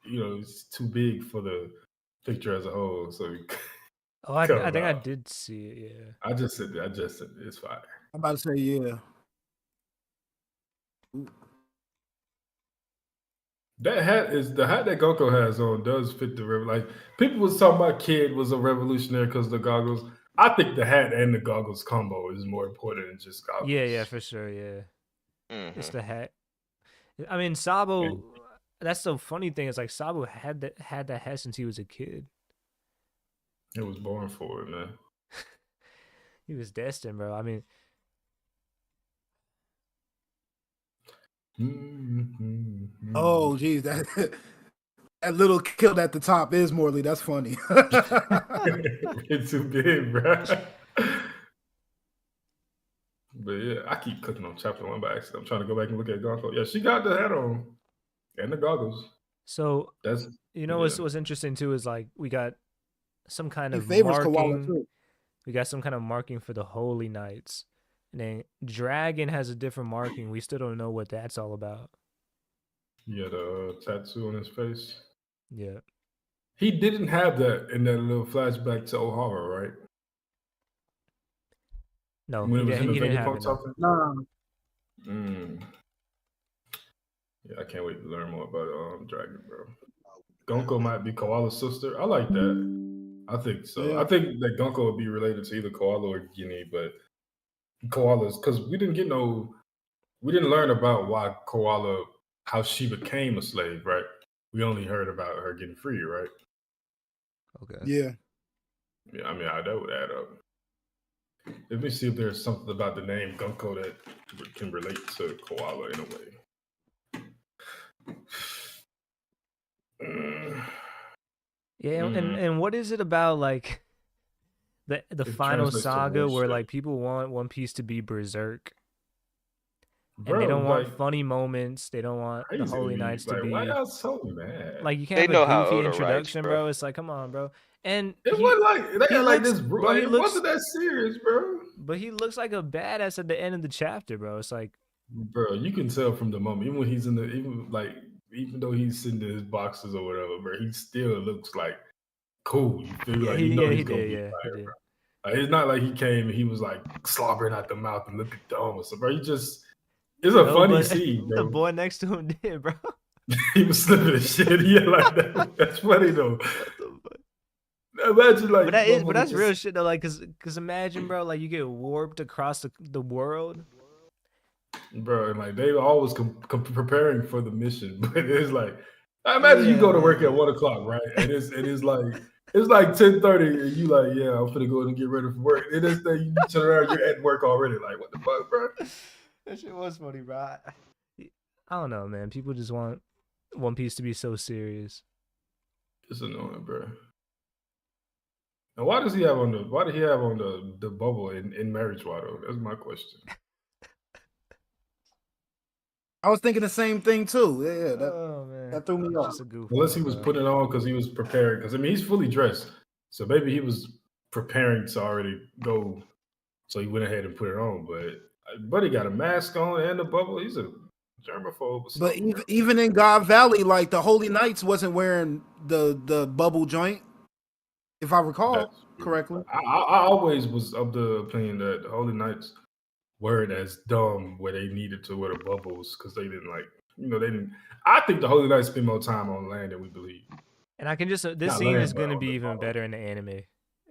it's too big for the picture as a whole. So Oh, I cut think him I out. did see it. Yeah. I just said it's fire. I'm about to say, yeah. That hat is the hat that Goku has on does fit the like people was talking about Kid was a revolutionary because of the goggles. I think the hat and the goggles combo is more important than just goggles. Yeah, for sure. Yeah, it's the hat. I mean, Sabo. And That's the funny thing. Is like Sabo had that hat since he was a kid. it was born for it, man. He was destined, bro. I mean, Oh, geez, that little kilt at the top is Morley. That's funny. It's too big, bro. But yeah, I keep clicking on chapter 1 by accident. I'm trying to go back and look at Gonko. Yeah, she got the hat on and the goggles. so That's what's interesting too is like we got some kind He of favors Koala marking. too. We got some kind of marking for the Holy Knights, and then Dragon has a different marking. We still don't know what that's all about. Yeah, the tattoo on his face. Yeah. He didn't have that in that little flashback to O'Hara, right? No, When it was in the he didn't have Vegapunk it. No. talking? No. Yeah, I can't wait to learn more about Dragon, bro. Gonko might be Koala's sister. I like that. I think so. Yeah. I think that Gonko would be related to either Koala or Guinea, but Koala's because we didn't learn about why Koala, how she became a slave, right? We only heard about her getting free, right? Okay. Yeah. Yeah, I mean, that would add up. Let me see if there's something about the name Gunko that can relate to Koala in a way. Yeah, and what is it about like the final saga where like people want One Piece to be berserk? Bro, and they don't want like, funny moments. They don't want the Holy Knights to be. Why y'all so mad? Like you can't They have know a how goofy Oda introduction, writes, bro. It's like, come on, bro. And it wasn't like they had like this, bro. Like, it wasn't that serious, bro. But he looks like a badass at the end of the chapter, bro. It's like, bro, you can tell from the moment, even when he's in the, even though he's sitting in his boxes or whatever, bro, he still looks like cool. You feel like you know he's gonna be fire, bro. Like, it's not like he came and he was like slobbering out the mouth and looked dumb or something, bro. It's a funny scene, bro. The boy next to him did, bro. He was slipping and shit. Yeah, like that. That's funny though. Imagine like, but that's real shit though. Like, cause imagine, bro, like you get warped across the world, bro, and like they always preparing for the mission, but it's like, I imagine you go to work at 1:00, right? And it's like 10:30, and you like, yeah, I'm gonna go and get ready for work. And this day you turn around, you're at work already. Like, what the fuck, bro? That shit was funny, bro. I don't know, man. People just want One Piece to be so serious. It's annoying, bro. And why did he have on the bubble in Marriage Water? That's my question. I was thinking the same thing too. Yeah, that threw me off. Just a goof. Unless he was putting it on because he was prepared. Because I mean, he's fully dressed, so maybe he was preparing to already go So he went ahead and put it on. But he got a mask on and a bubble. He's a germaphobe. But even in God Valley, like the Holy Knights wasn't wearing the bubble joint, if I recall correctly. I always was of the opinion that the Holy Knights weren't as dumb where they needed to wear the bubbles because they didn't they didn't. I think the Holy Knights spend more time on land than we believe. And I can just this scene is gonna be even better in the anime.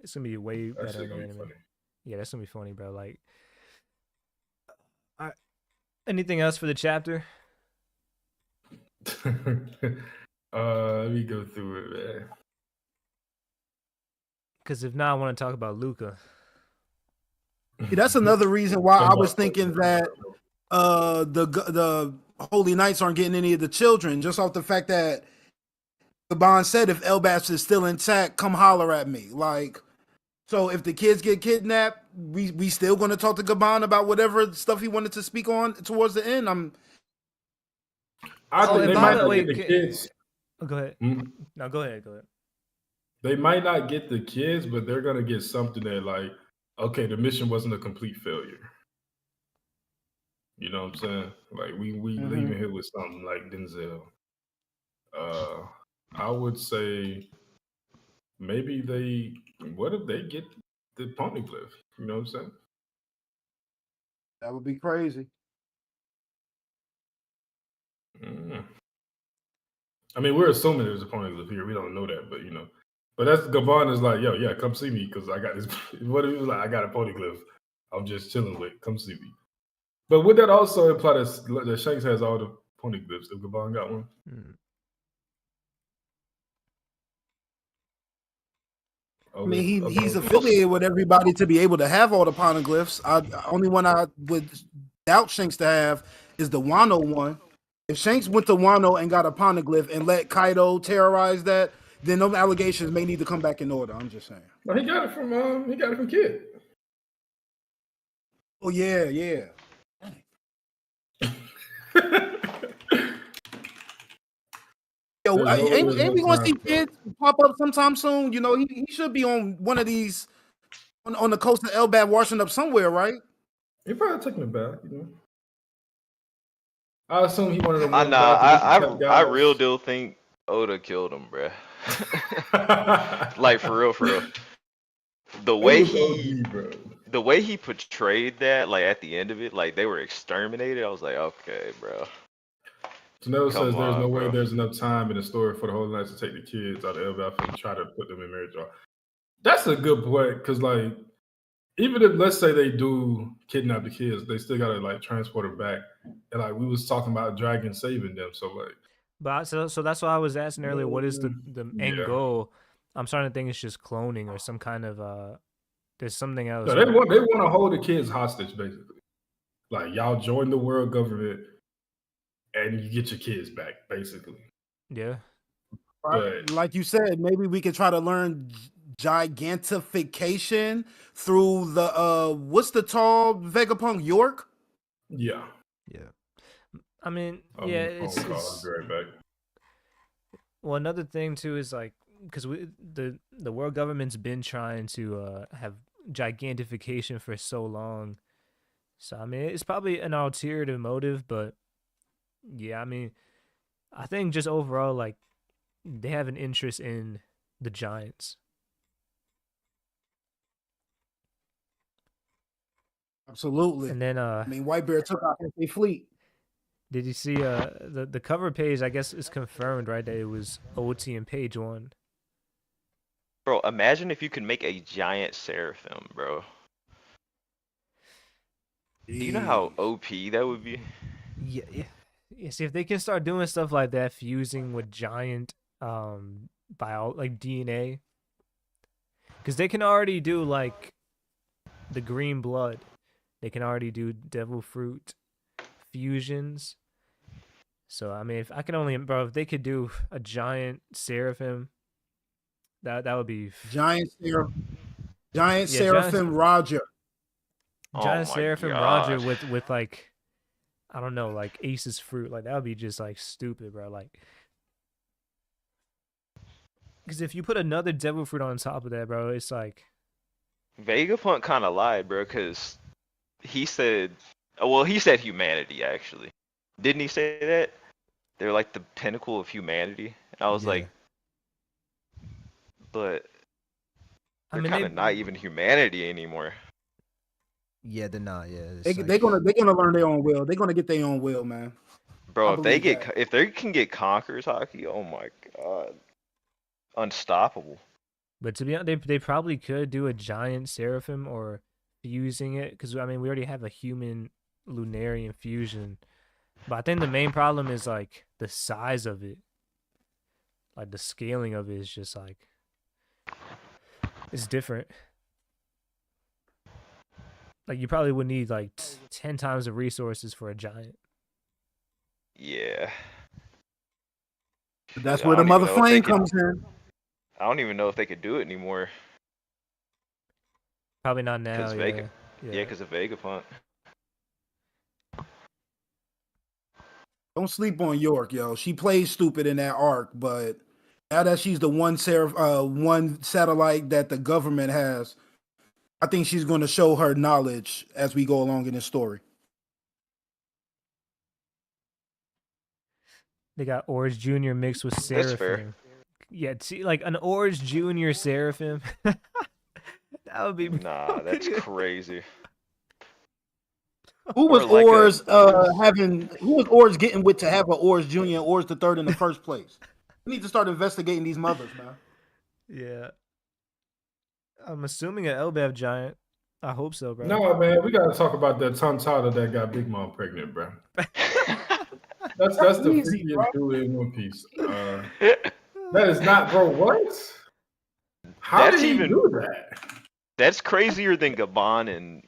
It's gonna be way better in the anime. Funny. Yeah, that's gonna be funny, bro. Like, anything else for the chapter? Let me go through it, man. Because if not, I want to talk about Luca. That's another reason why I was thinking that the Holy Knights aren't getting any of the children, just off the fact that Gaban said if Elbaf is still intact, come holler at me. Like, so if the kids get kidnapped, we still going to talk to Gaban about whatever stuff he wanted to speak on towards the end. I think they might not get the kids. Oh, go ahead. Hmm? No, go ahead. Go ahead. They might not get the kids, but they're gonna get something that, like, okay, the mission wasn't a complete failure. You know what I'm saying? Like we leaving here with something like Denzel. I would say maybe what if they get the Poneglyph? You know what I'm saying? That would be crazy. I mean, we're assuming there's a Poneglyph here. We don't know that, but But that's Gaban is like, yo, yeah, come see me because I got this. What if he was like, I got a Poneglyph. I'm just chilling with. Come see me. But would that also imply that Shanks has all the Poneglyphs if Gaban got one? I mean, he's affiliated with everybody to be able to have all the Poneglyphs. Only one I would doubt Shanks to have is the Wano one. If Shanks went to Wano and got a Poneglyph and let Kaido terrorize that, then those allegations may need to come back in order. I'm just saying. No, he got it from Kid. Oh yeah. Yo, ain't we gonna see Kid pop up sometime soon? You know, he should be on one of these on the coast of Elbaf, washing up somewhere, right? He probably taking a bath, I assume he wanted to. I real deal think Oda killed him, bruh. Like for real. The way he portrayed that, like at the end of it, like they were exterminated. I was like, okay, bro. Tanel says there's no way there's enough time in the story for the Holy Knights to take the kids out of Elbaf and try to put them in marriage. That's a good point, because like even if let's say they do kidnap the kids, they still gotta like transport them back. And like we was talking about Dragon saving them, so like. But so that's why I was asking earlier. What is the end goal? I'm starting to think it's just cloning or some kind of there's something else. No, they want to hold the kids hostage, basically. Like y'all join the world government, and you get your kids back, basically. Yeah. But like you said, maybe we could try to learn gigantification through the what's the tall Vegapunk York? Yeah. I mean, it's right back. Well, another thing too is like because the world government's been trying to have gigantification for so long, so I mean it's probably an ulterior motive, but yeah, I mean I think just overall like they have an interest in the giants. Absolutely. And then I mean Whitebeard took out their fleet. Did you see the cover page? I guess is confirmed, right? That it was OT in page 1. Bro, imagine if you could make a giant seraphim, bro. Do you know how OP that would be? Yeah. See, if they can start doing stuff like that, fusing with giant like DNA, because they can already do like the green blood. They can already do devil fruit fusions. So I mean, if they could do a giant seraphim, that would be giant seraphim Roger. Giant seraphim Roger with like I don't know, like Ace's fruit, like that would be just like stupid, bro. Like, because if you put another devil fruit on top of that, bro, it's like Vegapunk kind of lied, bro, because he said, well, he said humanity actually. Didn't he say that? They're like the pinnacle of humanity. And I was like, but I they're mean, kind of not even humanity anymore. Yeah, they're not. Yeah, They're gonna learn their own will. They're gonna get their own will, man. Bro, if they can get conquerors, Haki, oh my god, unstoppable. But to be honest, they probably could do a giant seraphim or fusing it, because I mean we already have a human Lunarian fusion. But I think the main problem is like the size of it. Like the scaling of it is just like it's different. Like you probably would need like 10 times the resources for a giant. Yeah. That's where the mother flame comes in. I don't even know if they could do it anymore. Probably not now. Yeah, because of Vegapunk. Don't sleep on York, yo. She plays stupid in that arc, but now that she's the one satellite that the government has, I think she's going to show her knowledge as we go along in this story. They got Orange Jr. mixed with Seraphim. That's fair. Yeah, see, like an Orange Jr. Seraphim. That would be that's crazy. Who was Orange getting with to have an Orange Jr. and Orange the Third in the first place? We need to start investigating these mothers, man. Yeah. I'm assuming an Elbaph giant. I hope so, bro. No, man, we gotta talk about that Tontada that got Big Mom pregnant, bro. That's the freakiest dude in One Piece. That is not, bro. What? How did he do that? That's crazier than Gaban and.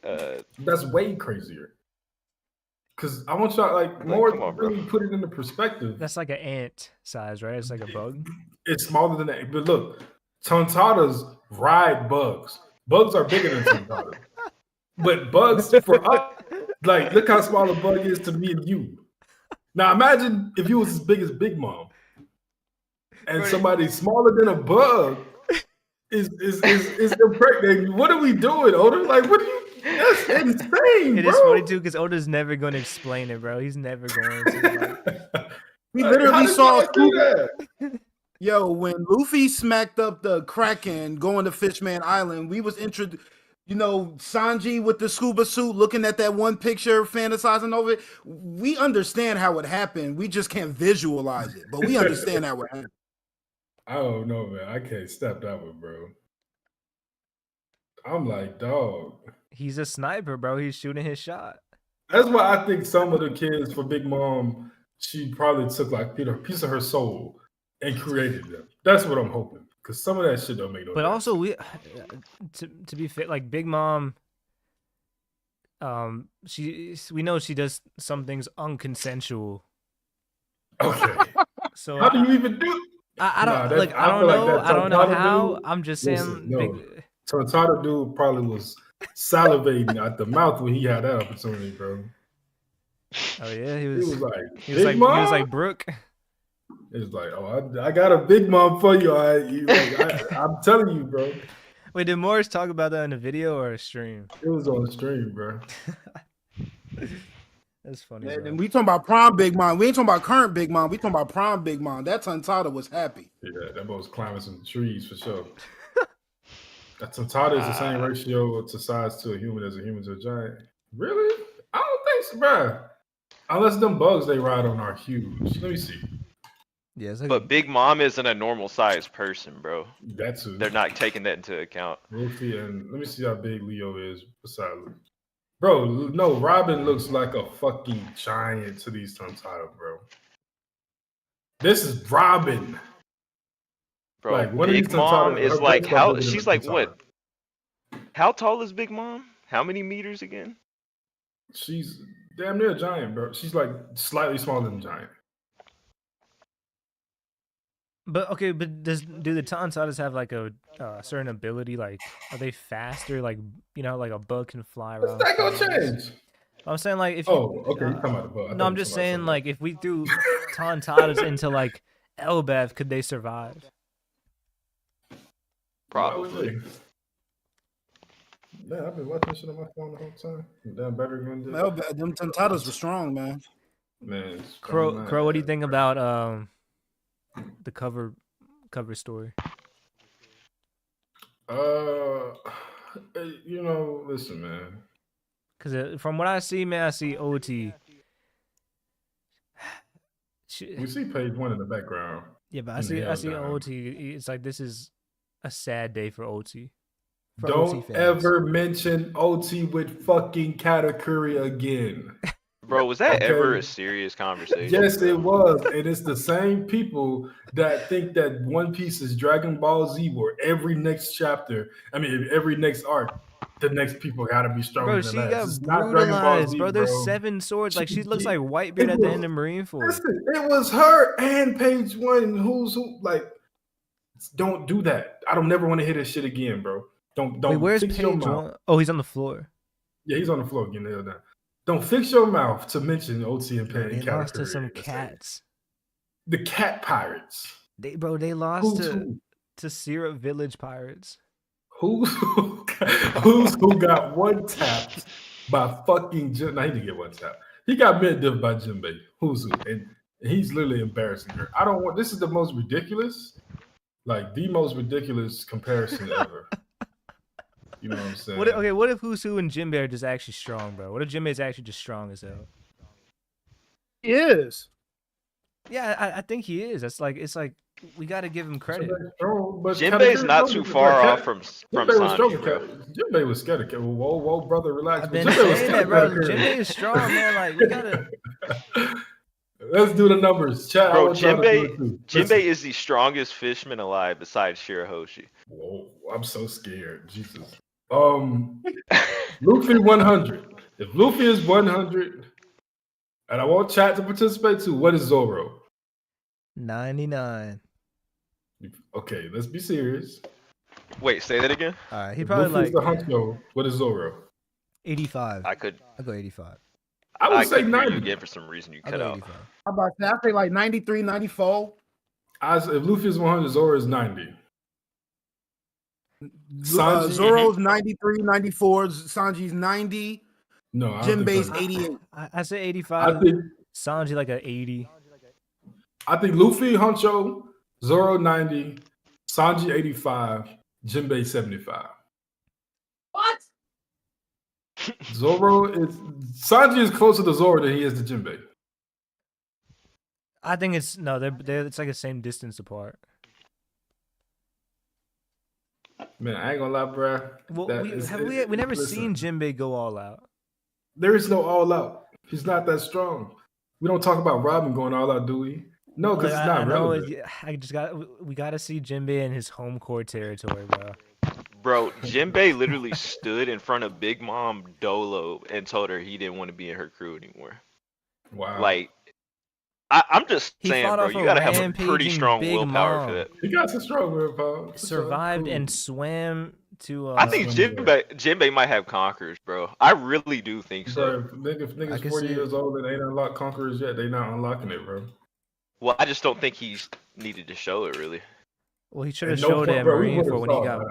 That's way crazier. Because I want y'all really put it into perspective. That's like an ant size, right? It's like a bug. It's smaller than that. But look, Tontadas ride bugs. Bugs are bigger than Tontadas. But bugs for us, like, look how small a bug is to me and you. Now imagine if you was as big as Big Mom, and somebody smaller than a bug is impregnating. What are we doing, Oda? Like, what are you? That's insane, It bro. is funny too, because Oda's never going to explain it, bro. He's never going to. We literally saw that. Yo, when Luffy smacked up the Kraken going to Fishman Island, we was introduced. You know, Sanji with the scuba suit looking at that one picture, fantasizing over it. We understand how it happened. We just can't visualize it, but we understand how it happened. I don't know, man. I can't step that one, bro. I'm like, dog. He's a sniper, bro. He's shooting his shot. That's why I think some of the kids for Big Mom, she probably took like a piece of her soul and created them. That's what I'm hoping. Because some of that shit don't make no sense. But also, we to be fair, like Big Mom, we know she does some things unconsensual. Okay. So how do you even do? I don't know how. I'm just saying. Tontada dude probably was salivating at the mouth when he had that opportunity, bro. Oh yeah, he was like Brooke. It's like, oh, I got a Big Mom for you. I'm telling you, bro. Wait, did Morris talk about that in a video or a stream? It was on the stream, bro. That's funny. Yeah, and we talking about prime Big Mom. We ain't talking about current Big Mom. We talking about prime Big Mom. That Tontada was happy. Yeah, that boy was climbing some trees for sure. That Tontada is the same ratio to size to a human as a human to a giant. Really? I don't think so, bro. Unless them bugs they ride on are huge. Let me see. Yeah, but Big Mom isn't a normal sized person, bro. That's They're not taking that into account. Luffy and let me see how big Leo is beside Luffy. Bro, no, Robin looks like a fucking giant to these Tontada, bro. This is Robin. Bro, like, Big Mom is like how she's like what? How tall is Big Mom? How many meters again? She's damn near a giant, bro. She's like slightly smaller than a giant. But okay, but do the Tontadas have like a certain ability? Like, are they faster? Like, you know, like a bug can fly around. What's that gonna change? I'm saying like if okay, you're talking about the bug. No, I'm just saying like if we threw Tontadas into like Elbaf, could they survive? Probably. Yeah, I've been watching shit on my phone the whole time. Damn, better than Them Tentatas were strong, man. Man, Krow, what do you think about the cover story? Listen, man. Because from what I see, man, I see OT. We see page 1 in the background. Yeah, but I see OT. It's like this is a sad day for OT. Don't ever mention OT with fucking Katakuri again. Bro, was that ever a serious conversation? Yes, it was. And it's the same people that think that One Piece is Dragon Ball Z, where every next arc, the next people gotta be stronger bro, than she that. got It's not Dragon Ball Z, bro. There's 7 swords. Like, she looks like Whitebeard at the end of Marineford. Listen, it was her and page 1 who's who. Like, don't do that. I don't never want to hear this shit again, bro. Don't Wait, where's fix your page mouth. 1? Oh, he's on the floor. Yeah, he's on the floor getting nailed down. Don't fix your mouth to mention OT and Pan. They lost to some cats. The cat pirates. They lost to Syrup Village pirates. Who got one tapped by fucking Jim? No, he didn't get one tap. He got mid-diff by Jinbei. Who's who? And he's literally embarrassing her. I don't want. This is the most ridiculous, the most ridiculous comparison ever. You know what I'm saying? What if Who's Who and Jinbei are just actually strong, bro? What if Jinbei's actually just strong as hell? He is. Yeah, I think he is. It's like we got to give him credit. Jinbei's not too far off from Sanji, bro. Jinbei was scared of Whoa, brother, relax. I've been saying that, bro. Jinbei is strong, man. Like, we gotta. Let's do the numbers, chat. Bro, Jinbei is the strongest fishman alive besides Shirahoshi. Whoa, I'm so scared. Jesus. Luffy 100. If Luffy is 100, and I want chat to participate too, what is Zoro? 99. Okay, let's be serious. Wait, say that again? All right, he probably Luffy's the Huncho. What is Zoro? 85. I'll go 85. I would say 90 again for some reason you cut out. 85. How about that? I say like 93, 94. If Luffy is 100, Zoro is 90. Zoro's 93, 94. Sanji's 90. No, Jinbei's 88. I say 85. I think Sanji like a 80. I think Luffy, Huncho, Zoro 90, Sanji 85, Jinbei 75. What? Sanji is closer to Zoro than he is to Jinbei. I think it's it's like the same distance apart. Man, I ain't gonna lie, bro. Well, we never seen Jinbei go all out. There is no all out. He's not that strong. We don't talk about Robin going all out, do we? No, because it's not relevant. We gotta see Jinbei in his home court territory, bro. Bro, Jinbei literally stood in front of Big Mom Dolo and told her he didn't want to be in her crew anymore. Wow. Like, I'm just saying, bro, you gotta have a pretty strong willpower for that. He got some strong willpower. Survived and swam to. I think Jinbei might have conquerors, bro. I really do think so. Bro, niggas 40 years old and ain't unlocked conquerors yet. They not unlocking it, bro. Well, I just don't think he's needed to show it, really. Well, he should have showed it in Marineford when he got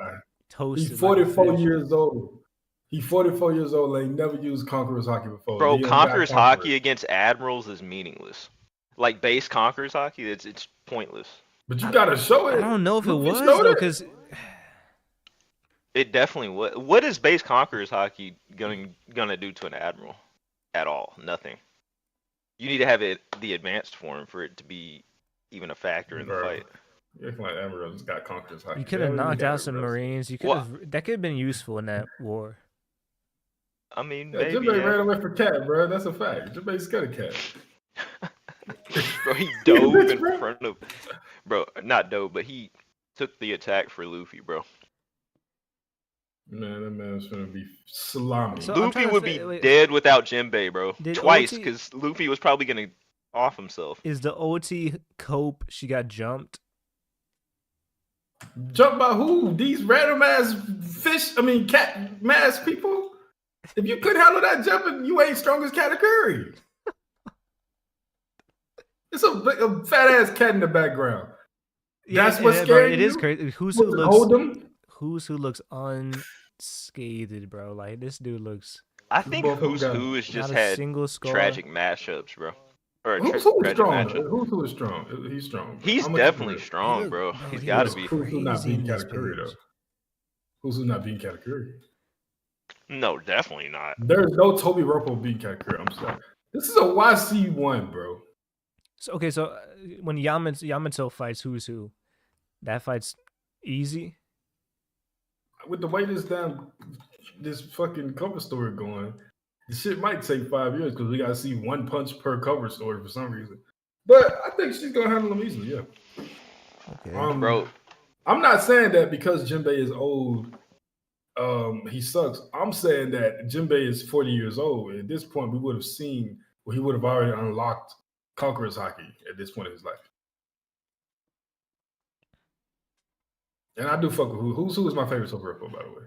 toasted. He's 44 years old. He's 44 years old and he never used Conqueror's Haki before. Bro, Conqueror's Haki against Admirals is meaningless. Like base Conqueror's Haki, it's pointless. But you gotta show it. I don't know if it was though, because it definitely was. What is base Conqueror's Haki gonna do to an Admiral? At all, nothing. You need to have it the advanced form for it to be even a factor in the fight. You acting like Admirals got Conqueror's Haki. You could have knocked out some Marines. You could have. That could have been useful in that war. I mean, maybe. Jinbei ran away for cat, bro. That's a fact. Jinbei's scared of cat. Bro, he dove in front of. Bro, not dove, but he took the attack for Luffy, bro. Man, that man's gonna be salami. So Luffy would be dead without Jinbei, bro. Twice, because Luffy was probably gonna off himself. Is the OT cope? She got jumped. Jumped by who? These random ass cat mask people? If you couldn't handle that jumping, you ain't strong as Katakuri. It's a fat ass cat in the background. Yeah, that's what's scary. It is crazy. Who's who looks scathed, bro. Like this dude looks I think Both of them Who's got- Who has not just a had single scar. tragic mashups, bro. Or Who's who is tragic strong? matchup. Who's strong? He's strong. Bro. He's How much definitely is it? strong, bro. Bro, He's he got to looks be. Who's not crazy beating in this Katakuri though? page. Who's not beating Katakuri? No, definitely not. There's no Toby Roppo beating Katakuri. I'm sorry. This is a YC1, bro. So okay, so when Yamato fights Who's Who, that fight's easy. With the way this fucking cover story going, the shit might take 5 years because we gotta see one punch per cover story for some reason. But I think she's gonna handle them easily. Yeah. Okay. Bro, I'm not saying that because Jinbei is old, he sucks. I'm saying that Jinbei is 40 years old. At this point, we would have seen he would have already unlocked Conqueror's Haki at this point in his life. And I do fuck with Who's Who is my favorite Toby Roppo, by the way.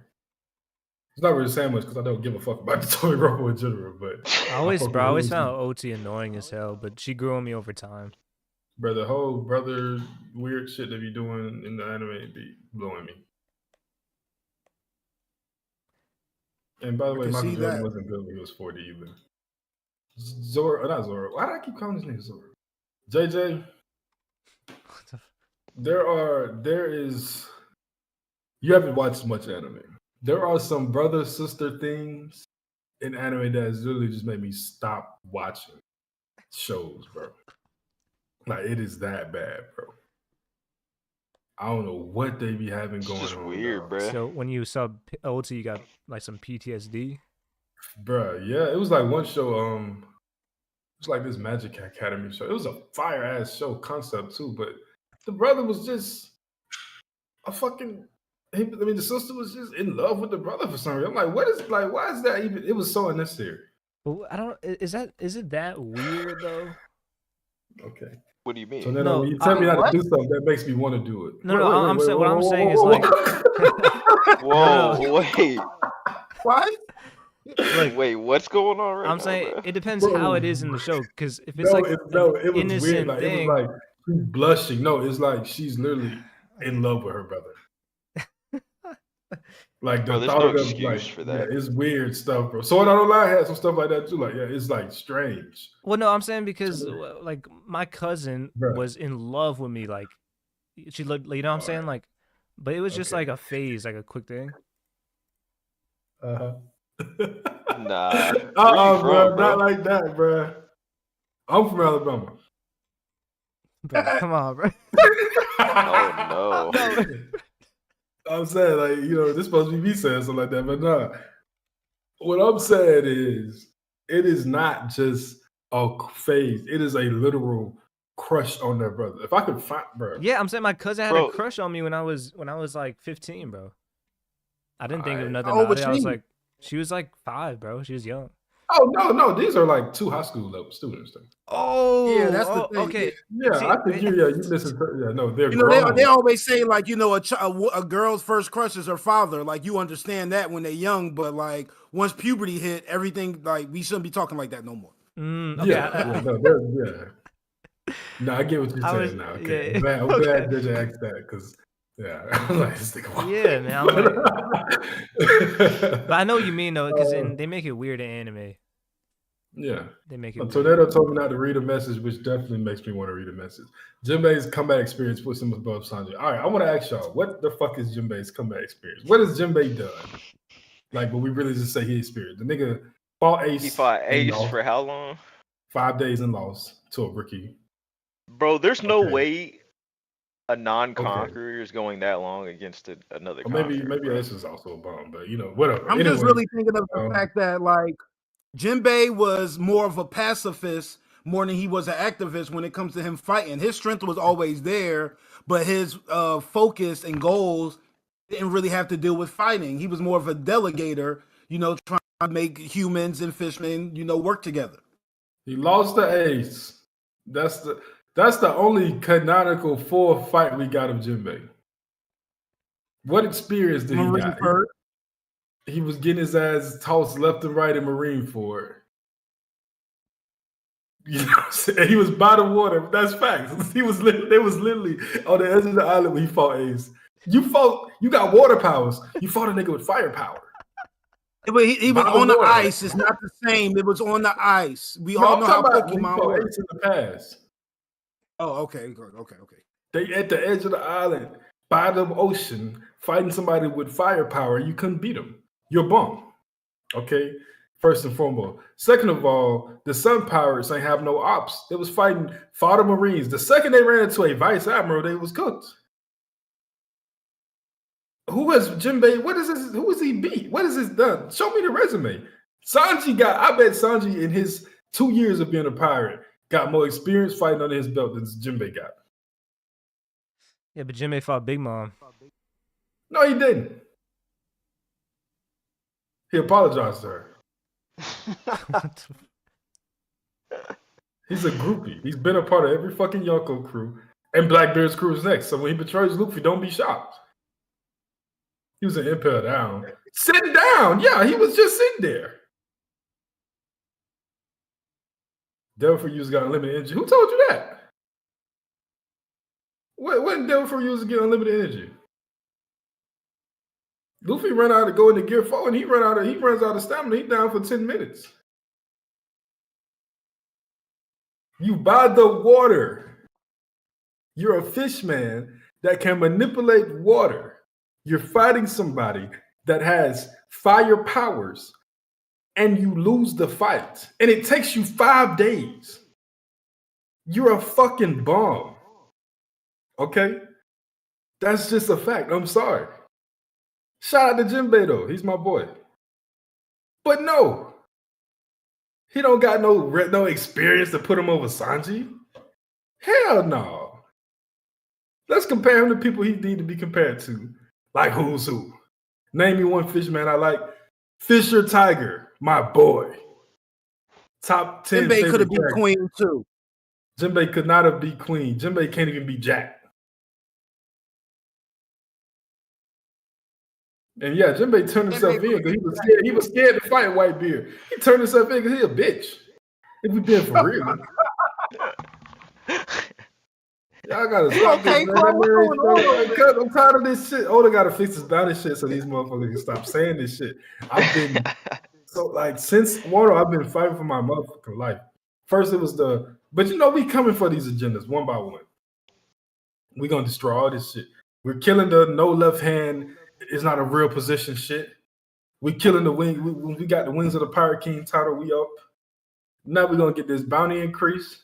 It's not really saying much because I don't give a fuck about the Toby Roppo in general, but I always fuck with found Who's Who. OT annoying as hell, but she grew on me over time. Bro, the whole brother weird shit they be doing in the anime be blowing me. And by the I way, can Michael see Jordan that. wasn't good when he was 40 either. Zoro, not Zoro. Why do I keep calling this nigga Zoro? JJ, you haven't watched much anime. There are some brother-sister things in anime that has literally just made me stop watching shows, bro. Like, it is that bad, bro. I don't know what they be having it's going just on. weird, dog. bro. So when you sub OT, you got like some PTSD. Bruh, yeah, it was like one show, it was like this Magic Academy show. It was a fire ass show concept too, but the brother was just a fucking. The sister was just in love with the brother for some reason. I'm like, why is that even? It was so unnecessary. But I don't. Is it that weird though? Okay. What do you mean? So then No, when you tell me how what? to do something, that makes me want to do it. No, I'm saying what I'm saying is whoa, like. Whoa, wait. What? Look, Wait, what's going on right I'm now, saying bro? it depends how it is in the show. Because if it's No, like it an was weird. innocent Like thing, it was like she's blushing. No, it's like she's literally in love with her brother. Like the Bro, there's thought no of them, excuse like, for that. Yeah, it's weird stuff, bro. Sword Art Online had some stuff like that too. Like, yeah, it's like strange. well, no, I'm saying because like my cousin Bruh. was in love with me. Like she looked, you know what I'm saying? Like, but it was just Okay. like a phase, like a quick thing. Uh-huh. Nah. Where you bro, from, bro? not like that, bro. I'm from Alabama. Bro, come on, bro. Oh, no. I'm saying, like, this supposed to be me saying something like that, but nah. What I'm saying is, it is not just a phase. It is a literal crush on their brother. If I could find, bro. Yeah, I'm saying my cousin had Bro. a crush on me when I was like 15, bro. I didn't think of Alright. nothing How old about was it. I was she? like, she was like 5, bro. She was young. Oh, no. These are like 2 high school level students. Though. Oh, Yeah, that's the thing. okay. Yeah, See, I think you listen to, yeah, no, they're You know, grown. they always say like, a girl's first crush is her father. Like you understand that when they're young, but like once puberty hit, everything like we shouldn't be talking like that no more. Okay. No, I get what you're I saying was- now. Okay, yeah, I'm glad that you asked that because I'm like, this nigga wild. Yeah, man. I'm like, but I know what you mean though, because they make it weird in anime. Yeah. They make it weird. Tornado told me not to read a message, which definitely makes me want to read a message. Jinbei's comeback experience puts him above Sanji. All right, I want to ask y'all, what the fuck is Jinbei's comeback experience? What has Jinbei done? Like, but we really just say he experienced. The nigga fought Ace. He fought and Ace lost. for how long? 5 days and lost to a rookie. Bro, there's no Okay. way a non-conqueror is going that long against another Or maybe conqueror, bro. Ace is also a bum, but whatever. I'm just Anyway, really thinking of the fact that like Jinbei was more of a pacifist more than he was an activist when it comes to him fighting. His strength was always there, but his focus and goals didn't really have to deal with fighting. He was more of a delegator, trying to make humans and fishmen, work together. he lost to Ace. That's the only canonical 4 fight we got of Jinbei. What experience did he Marine got? Bird. He was getting his ass tossed left and right in Marineford. You know what I'm saying? He was by the water. That's facts. They was literally on the edge of the island when he fought Ace. You got water powers. You fought a nigga with fire power. But he was on the ice. It's not the same. It was on the ice. We all know how Pokemon works. In the past. Oh, okay. They at the edge of the island, by the ocean, fighting somebody with firepower. You couldn't beat them. You're a bum. Okay? First and foremost. Second of all, the Sun Pirates ain't have no ops. They was fought the Marines. The second they ran into a Vice Admiral, they was cooked. Who has Jinbei? What is this? Who has he beat? What has this done? Show me the resume. I bet Sanji in his 2 years of being a pirate got more experience fighting under his belt than Jinbei got. Yeah, but Jinbei fought Big Mom. No, he didn't. He apologized to her. He's a groupie. He's been a part of every fucking Yonko crew. And Blackbeard's crew is next. So when he betrays Luffy, don't be shocked. He was an impale down. Sitting down. Yeah, he was just sitting there. Devil for Use got unlimited energy. Who told you that? When Devil for Use get unlimited energy? Luffy ran out to go into Gear 4 and he runs out of stamina. He's down for 10 minutes. You buy the water. You're a fish man that can manipulate water. You're fighting somebody that has fire powers and you lose the fight. And it takes you 5 days. You're a fucking bum. Okay? That's just a fact. I'm sorry. Shout out to Jinbei though. He's my boy. But no. He don't got no experience to put him over Sanji. Hell no. Let's compare him to people he need to be compared to. Like who's who? Name me one fish man I like. Fisher Tiger, my boy. Top 10. Jinbei could have been Queen too. Jinbei could not have beat Queen. Jinbei can't even beat Jack. And yeah, Jinbei turned himself in because he was scared to fight Whitebeard. He turned himself in because he a bitch. If we been for real. Y'all gotta stop this, man. I'm tired of this shit. Oda gotta fix this bounty shit so these motherfuckers can stop saying this shit. I've been since Wano, I've been fighting for my motherfucking life. First it was but we coming for these agendas one by one. We're gonna destroy all this shit. We're killing the no left hand is not a real position shit. We killing the wing. We got the Wings of the Pirate King title. We up. Now we're gonna get this bounty increase.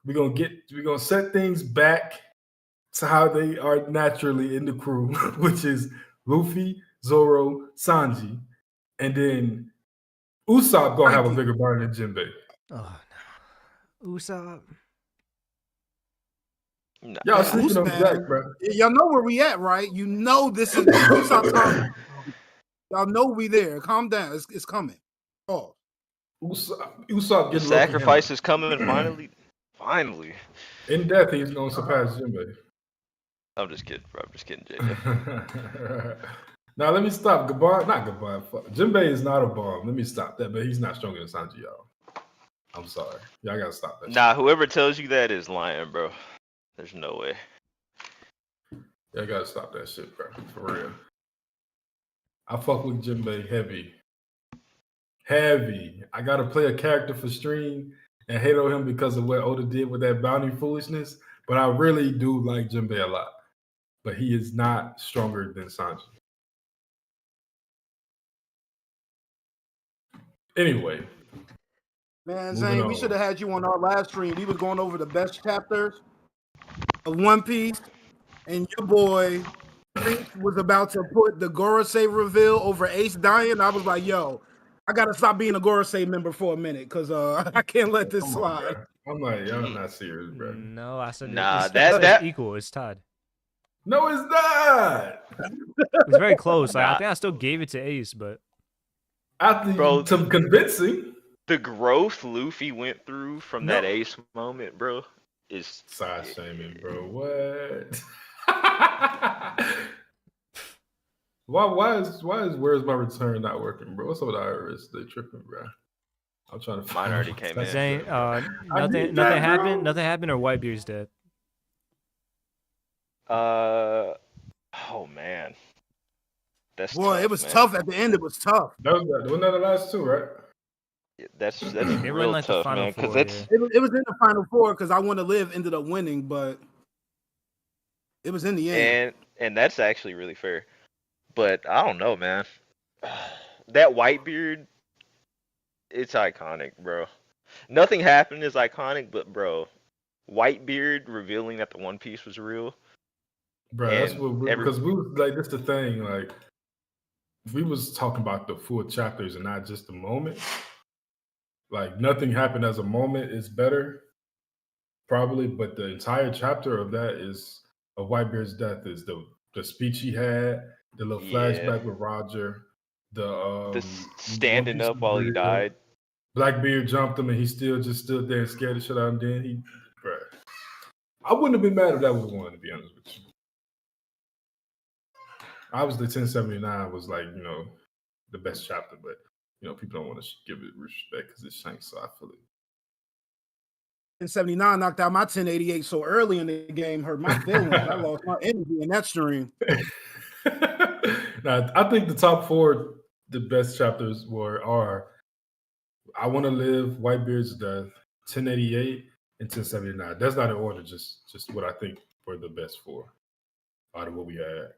We're gonna set things back to how they are naturally in the crew, which is Luffy, Zoro, Sanji, and then Usopp gonna have a bigger bounty than Jinbei. Oh no, Usopp. No. Y'all sleeping on Jack, bro. Y'all know where we at, right? You know this is Usopp time. Y'all know we there. Calm down. It's coming. Oh, Usopp the sacrifice is coming finally. In death, he's gonna surpass Jinbei. I'm just kidding, bro. I'm just kidding, JJ. Now let me stop. Gaban. Jinbei is not a bomb. Let me stop that, but he's not stronger than Sanji, y'all. I'm sorry. Y'all gotta stop that. Nah, whoever tells you that is lying, bro. There's no way. Y'all gotta stop that shit, bro. For real. I fuck with Jinbei heavy. I gotta play a character for stream and hate on him because of what Oda did with that bounty foolishness. But I really do like Jinbei a lot. But he is not stronger than Sanji. Anyway. Man, Zane, we should have had you on our last stream. We was going over the best chapters of One Piece, and your boy was about to put the Gorosei reveal over Ace dying. I was like, yo, I gotta stop being a Gorosei member for a minute because I can't let this slide. I'm like, y'all not serious, bro. No, I said that's equal. It's tied. No, it's not. It's very close. I think I still gave it to Ace, but after some convincing. The growth Luffy went through from that Ace moment, bro, is side shaming, bro. What? Why is Where's My Return not working, bro? What's up with the IRS? They tripping, bro. I'm trying to mine already came in. Saying, nothing happened. Nothing happened, or Whitebeard's dead. Oh man, that's Boy, tough, it was man. tough at the end. It was tough. Wasn't that the last two, right? That's They were in real like the tough, final man. Because four. it's Yeah. It was in the final four because I Want to Live ended up winning, but it was in the end. and that's actually really fair. But I don't know, man. That Whitebeard, it's iconic, bro. Nothing happened is iconic, but bro, Whitebeard revealing that the One Piece was real. Bro, that's what because we was like, that's the thing. Like, if we was talking about the full chapters and not just the moment, like nothing happened as a moment is better, probably. But the entire chapter of that is of Whitebeard's death is the speech he had, the little flashback with Roger, the standing up while he died. Blackbeard jumped him and he still just stood there and scared the shit out of him. Then bro, I wouldn't have been mad if that was one, to be honest with you. Obviously, 1079 was like, the best chapter, but people don't want to give it respect because it's Shanks, so I feel it. 1079 knocked out my 1088 so early in the game, hurt my feelings. I lost my energy in that stream. Now, I think the top four, the best chapters are I Want to Live, Whitebeard's Death, 1088, and 1079. That's not in order, just what I think were the best four out of what we had.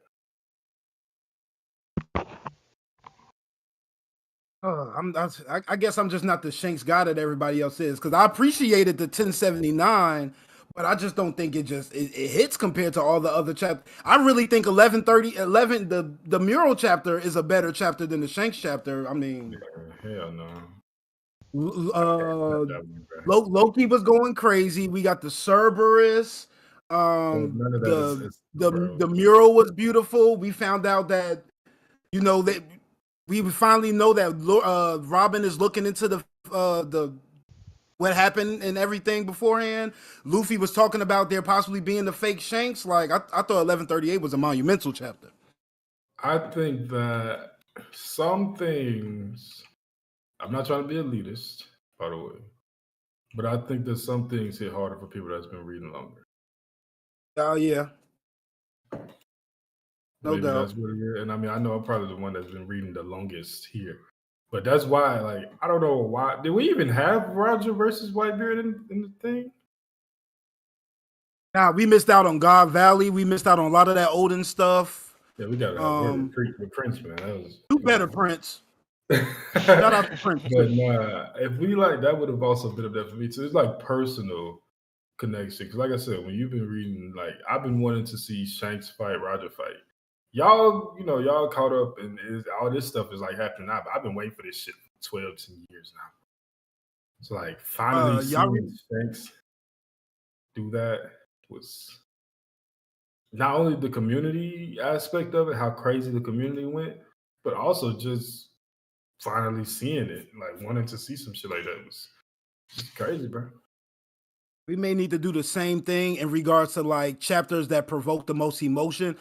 I guess I'm just not the Shanks guy that everybody else is, because I appreciated the 1079, but I just don't think it hits compared to all the other chapters. I really think 11, the mural chapter is a better chapter than the Shanks chapter. I mean, hell no. Loki was going crazy. We got the Cerberus. The mural was beautiful. We found out that that we finally know that Robin is looking into the what happened and everything beforehand. Luffy was talking about there possibly being the fake Shanks. Like I thought 1138 was a monumental chapter. I think that some things, I'm not trying to be elitist, by the way, but I think that some things hit harder for people that's been reading longer. Oh yeah. No Maybe doubt. That's what it is. And I mean, I know I'm probably the one that's been reading the longest here. But that's why, like, I don't know why. Did we even have Roger versus Whitebeard in the thing? Nah, we missed out on God Valley. We missed out on a lot of that Odin stuff. Yeah, we got the Prince, man. That was two better Prince. Shout out to Prince. But if we that would have also been up there for me too. It's like personal connection. Because like I said, when you've been reading, like I've been wanting to see Shanks fight, Roger fight. Y'all, y'all caught up and all this stuff is like happening now. But I've been waiting for this shit for 12 years now. It's like finally seeing Shanks do that was not only the community aspect of it, how crazy the community went, but also just finally seeing it, like wanting to see some shit like that was just crazy, bro. We may need to do the same thing in regards to like chapters that provoke the most emotion.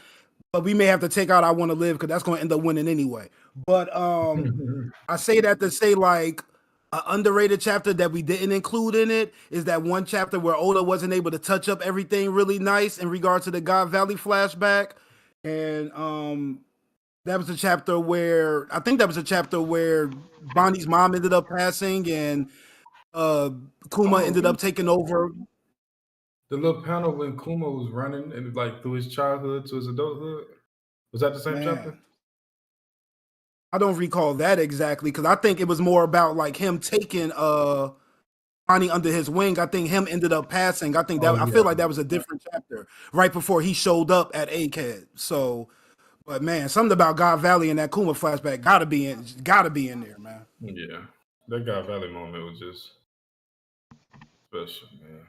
But we may have to take out I Want to Live because that's going to end up winning anyway. But I say that to say like an underrated chapter that we didn't include in it is that one chapter where Oda wasn't able to touch up everything really nice in regards to the God Valley flashback. And that was a chapter where Bonnie's mom ended up passing and Kuma ended up taking over. The little panel when Kuma was running and like through his childhood to his adulthood. Was that the same chapter? I don't recall that exactly because I think it was more about like him taking Bonnie under his wing. I think him ended up passing. I think I feel like that was a different chapter right before he showed up at ACAD. So, but man, something about God Valley and that Kuma flashback gotta be in there, man. Yeah, that God Valley moment was just special, man.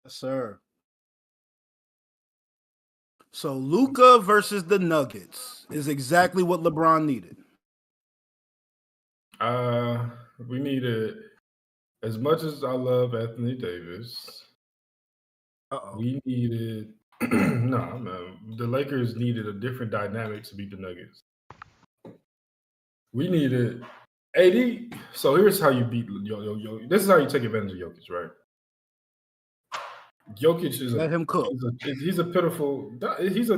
Yes, sir. So Luka versus the Nuggets is exactly what LeBron needed. We needed, as much as I love Anthony Davis, we needed the Lakers needed a different dynamic to beat the Nuggets. We needed AD. So here's how you beat This is how you take advantage of Jokic, right? Jokic is Let him cook. He's a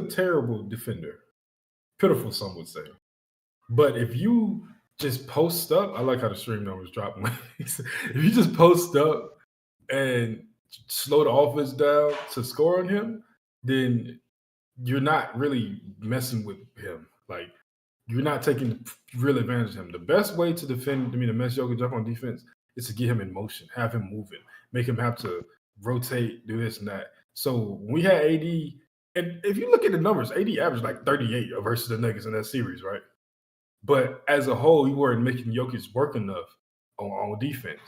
terrible defender. Pitiful, some would say. But if you just post up, I like how the stream numbers drop. If you just post up and slow the offense down to score on him, then you're not really messing with him. Like, you're not taking real advantage of him. The best way to defend, to mess Jokic up on defense is to get him in motion, have him moving, make him have to rotate, do this and that. So when we had AD, and if you look at the numbers, AD averaged like 38 versus the Nuggets in that series, right? But as a whole, we weren't making Jokic work enough on defense.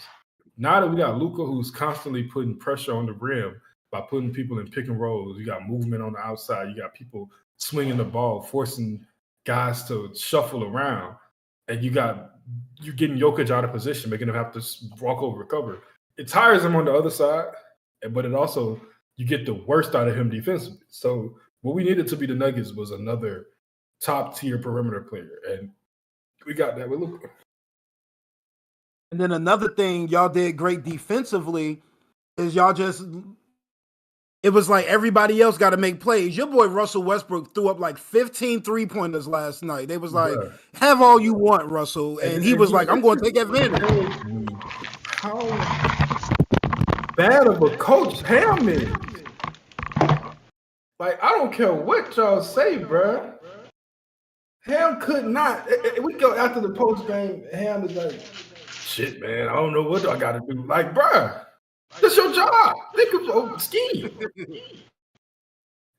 Now that we got Luka, who's constantly putting pressure on the rim by putting people in pick and rolls, you got movement on the outside, you got people swinging the ball, forcing guys to shuffle around, and you're getting Jokic out of position, making him have to walk over, recover. It tires him on the other side, but it also, you get the worst out of him defensively. So what we needed to be the Nuggets was another top tier perimeter player, and we got that with Luka. And then another thing y'all did great defensively is it was like everybody else got to make plays. Your boy Russell Westbrook threw up like 15 3-pointers last night. They was like, have all you want, Russell. And he was like, I'm going to take advantage. How bad of a coach Ham is. Like, I don't care what y'all say, bro. Ham could not. We go after the post game. Ham is like, shit, man, I don't know what I got to do. Like, bro, that's your job. Think of a scheme.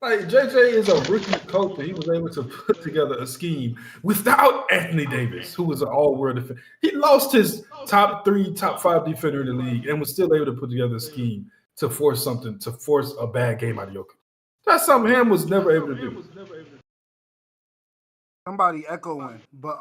Like, JJ is a rookie coach, and he was able to put together a scheme without Anthony Davis, who was an all-world defender. He lost his top 3, top 5 defender in the league and was still able to put together a scheme to force a bad game out of Jokic. That's something Ham was never able to do. Somebody echoing, but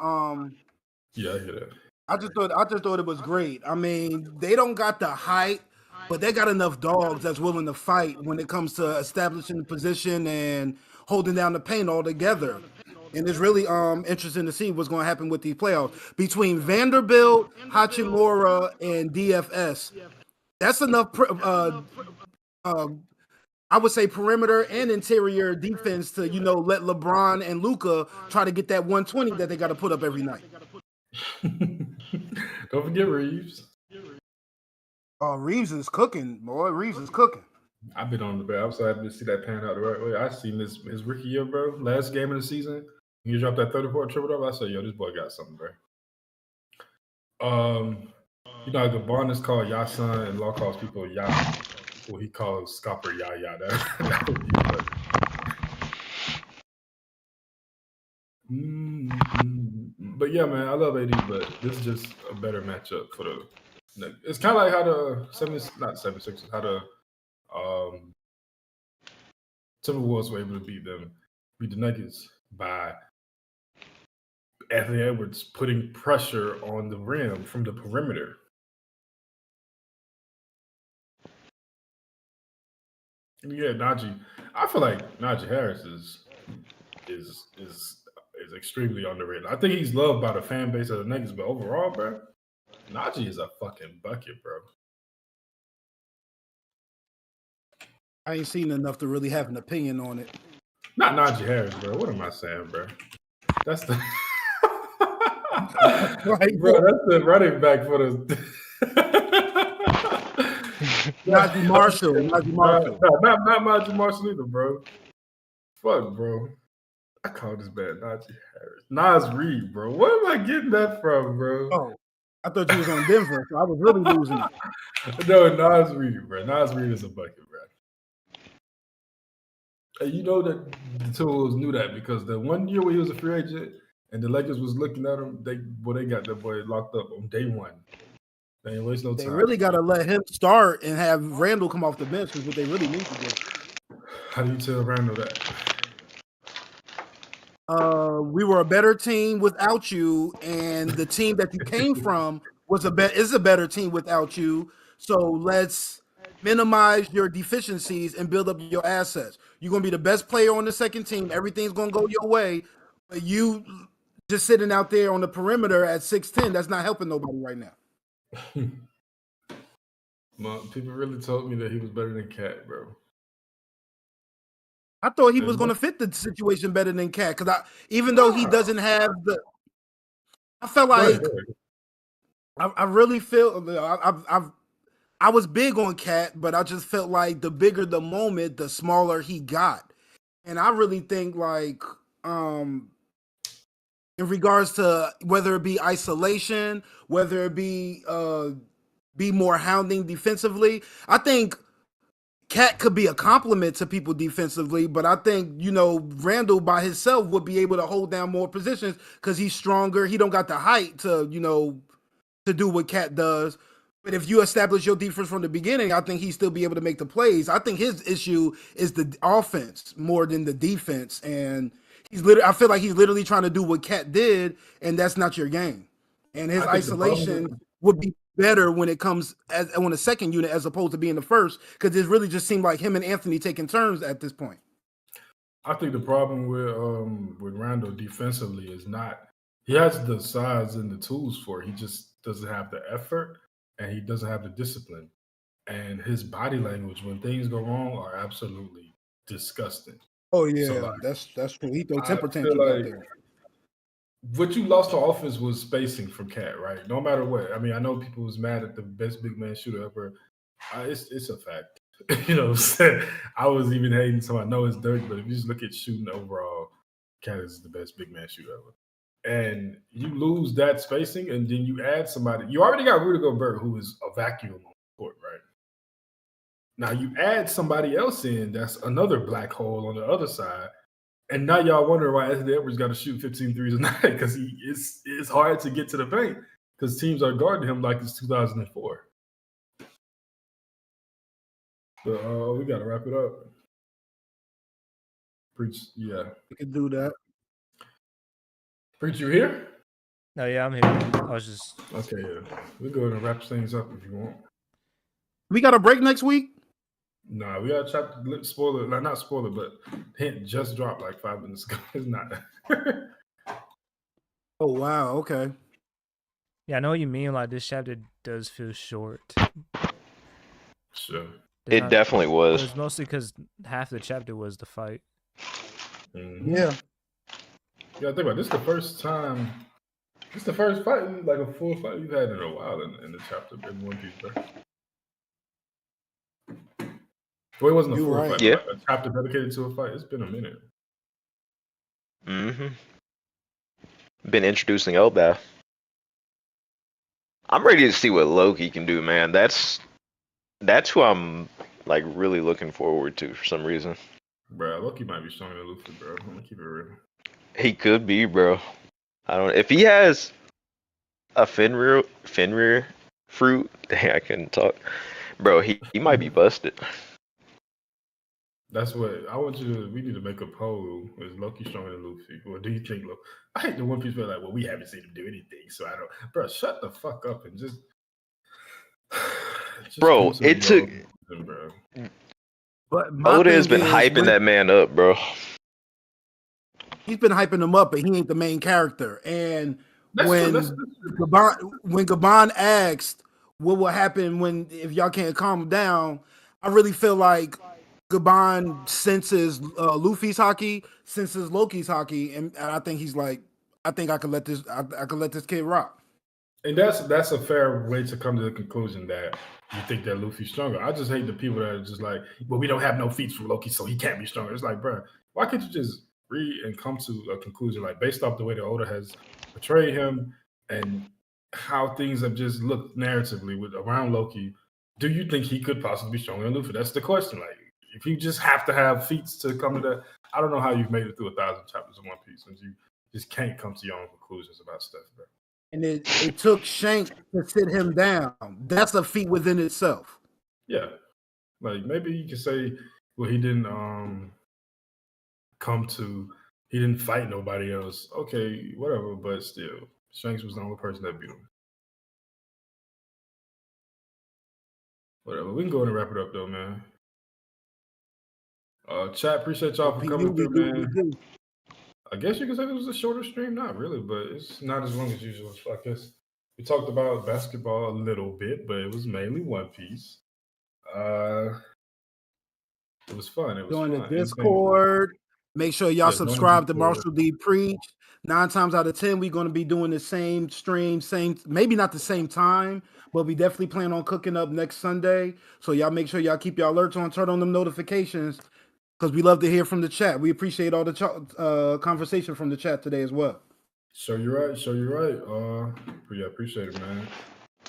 yeah, I hear that. I just thought it was great. I mean, they don't got the height, but they got enough dogs that's willing to fight when it comes to establishing the position and holding down the paint altogether. And it's really interesting to see what's going to happen with these playoffs between Vanderbilt, Hachimura, and DFS. That's enough. I would say perimeter and interior defense to let LeBron and Luka try to get that 120 that they got to put up every night. Don't forget Reeves. Oh, Reeves is cooking, boy. Reeves is cooking. I've been on the bed. I'm so happy to see that pan out the right way. I seen his rookie year, bro. Last game of the season, he dropped that 34 triple double. I said, yo, this boy got something, bro. Gaban is called Yasan, and Law calls people Ya. Well, he calls Scopper Ya. That would be funny. But yeah, man, I love AD, but this is just a better matchup for the. It's kind of like how the 76ers, how the Timberwolves were able to beat the Nuggets by Anthony Edwards putting pressure on the rim from the perimeter. Yeah, Najee. I feel like Najee Harris is extremely underrated. I think he's loved by the fan base of the Nuggets, but overall, bro, Najee is a fucking bucket, bro. I ain't seen enough to really have an opinion on it. Not Najee Harris, bro. What am I saying, bro? That's the Right, bro. That's the running back for the. Najee Marshall. Not Najee Marshall either, bro. Fuck, bro. I call this bad Najee Harris. Nas Reed, bro. Where am I getting that from, bro? Oh, I thought you was on Denver, so I was really losing it. No, Nas Reed, bro. Nas Reed is a bucket, bro. And you know that the Timberwolves knew that because the one year where he was a free agent and the Lakers was looking at him, they got that boy locked up on day one. They ain't waste no time. They really got to let him start and have Randall come off the bench is what they really need to do. How do you tell Randall that? We were a better team without you, and the team that you came from is a better team without you. So let's minimize your deficiencies and build up your assets. You're gonna be the best player on the second team. Everything's gonna go your way. But you just sitting out there on the perimeter at 6'10", that's not helping nobody right now. People really told me that he was better than Cat, bro. I thought he was going to fit the situation better than Cat because even though he doesn't have the, I felt like Go ahead. I really feel I was big on Cat, but I just felt like the bigger the moment, the smaller he got, and I really think like in regards to whether it be isolation, whether it be more hounding defensively, I think Cat could be a compliment to people defensively, but I think, Randall by himself would be able to hold down more positions because he's stronger. He don't got the height to, to do what Cat does. But if you establish your defense from the beginning, I think he'd still be able to make the plays. I think his issue is the offense more than the defense. And I feel like he's literally trying to do what Cat did, and that's not your game. And his isolation would be better when it comes on a second unit as opposed to being the first, because it really just seemed like him and Anthony taking turns at this point. I think the problem with Randall defensively is not he has the size and the tools for it. He just doesn't have the effort and he doesn't have the discipline. And his body language when things go wrong are absolutely disgusting. Oh yeah, so, that's true. He throw temper tantrums out there. What you lost to offense was spacing from Cat, right? No matter what. I mean, I know people was mad at the best big man shooter ever. It's a fact. You know what I'm saying? I was even hating, so I know it's dirty, but if you just look at shooting overall, Cat is the best big man shooter ever. And you lose that spacing, and then you add somebody. You already got Rudy Gobert, who is a vacuum on the court, right? Now you add somebody else in that's another black hole on the other side. And now y'all wonder why Anthony Edwards got to shoot 15 threes a night because it's hard to get to the paint because teams are guarding him like it's 2004. So we got to wrap it up. Preach, yeah. We can do that. Preach, you here? No, yeah, I'm here. I was just... Okay, yeah. We'll go ahead and wrap things up if you want. We got a break next week? Nah, we got a chapter, spoiler, like not spoiler, but hint just dropped like 5 minutes ago. It's not. Oh, wow, okay. Yeah, I know what you mean. Like, this chapter does feel short. Sure. It definitely was. It was mostly because half the chapter was the fight. Mm-hmm. Yeah. Yeah, think about it. This is the first time. This is the first fight, like a full fight you've had in a while in the chapter in One Piece, bro. Well, it wasn't a full fight. Yeah. A chapter dedicated to a fight. It's been a minute. Mm-hmm. Been introducing Elbaf. I'm ready to see what Loki can do, man. That's who I'm like really looking forward to for some reason. Bro, Loki might be stronger than Luffy, bro. I'm gonna keep it real. He could be, bro. I don't. If he has a Fenrir fruit, dang, I couldn't talk, bro. He might be busted. That's what I want you to. We need to make a poll. Is Loki stronger than Luffy? Or do you think Loki? I hate the One Piece people like, well, we haven't seen him do anything, so I don't. Bro, shut the fuck up and just bro, it took. Bro. But Oda has been hyping that man up, bro. He's been hyping him up, but he ain't the main character. And when Gaban asked what will happen if y'all can't calm him down, I really feel like Gaban senses Luffy's Haki, senses Loki's Haki, and I think he's like, I think I can let this kid rock. And that's a fair way to come to the conclusion that you think that Luffy's stronger. I just hate the people that are just like, well, we don't have no feats from Loki, so he can't be stronger. It's like, bro, why can't you just read and come to a conclusion like based off the way that Oda has portrayed him and how things have just looked narratively around Loki? Do you think he could possibly be stronger than Luffy? That's the question. Like, if you just have to have feats to come to that, I don't know how you've made it through 1,000 chapters of One Piece and you just can't come to your own conclusions about stuff, bro. And it took Shanks to sit him down. That's a feat within itself. Yeah. Like, maybe you can say, well, he didn't he didn't fight nobody else. Okay, whatever, but still, Shanks was the only person that beat him. Whatever. We can go ahead and wrap it up, though, man. Chat, appreciate y'all for coming through, man. I guess you could say it was a shorter stream. Not really, but it's not as long as usual. I guess we talked about basketball a little bit, but it was mainly One Piece. It was fun. It was Join the fun. Discord. Make sure y'all Yeah, join the subscribe to Discord. Marshall D Preach. 9 times out of 10, we're going to be doing the same stream, maybe not the same time, but we definitely plan on cooking up next Sunday. So y'all make sure y'all keep your alerts on, turn on them notifications, because we love to hear from the chat. We appreciate all the conversation from the chat today as well. So you're right. Yeah, appreciate it, man.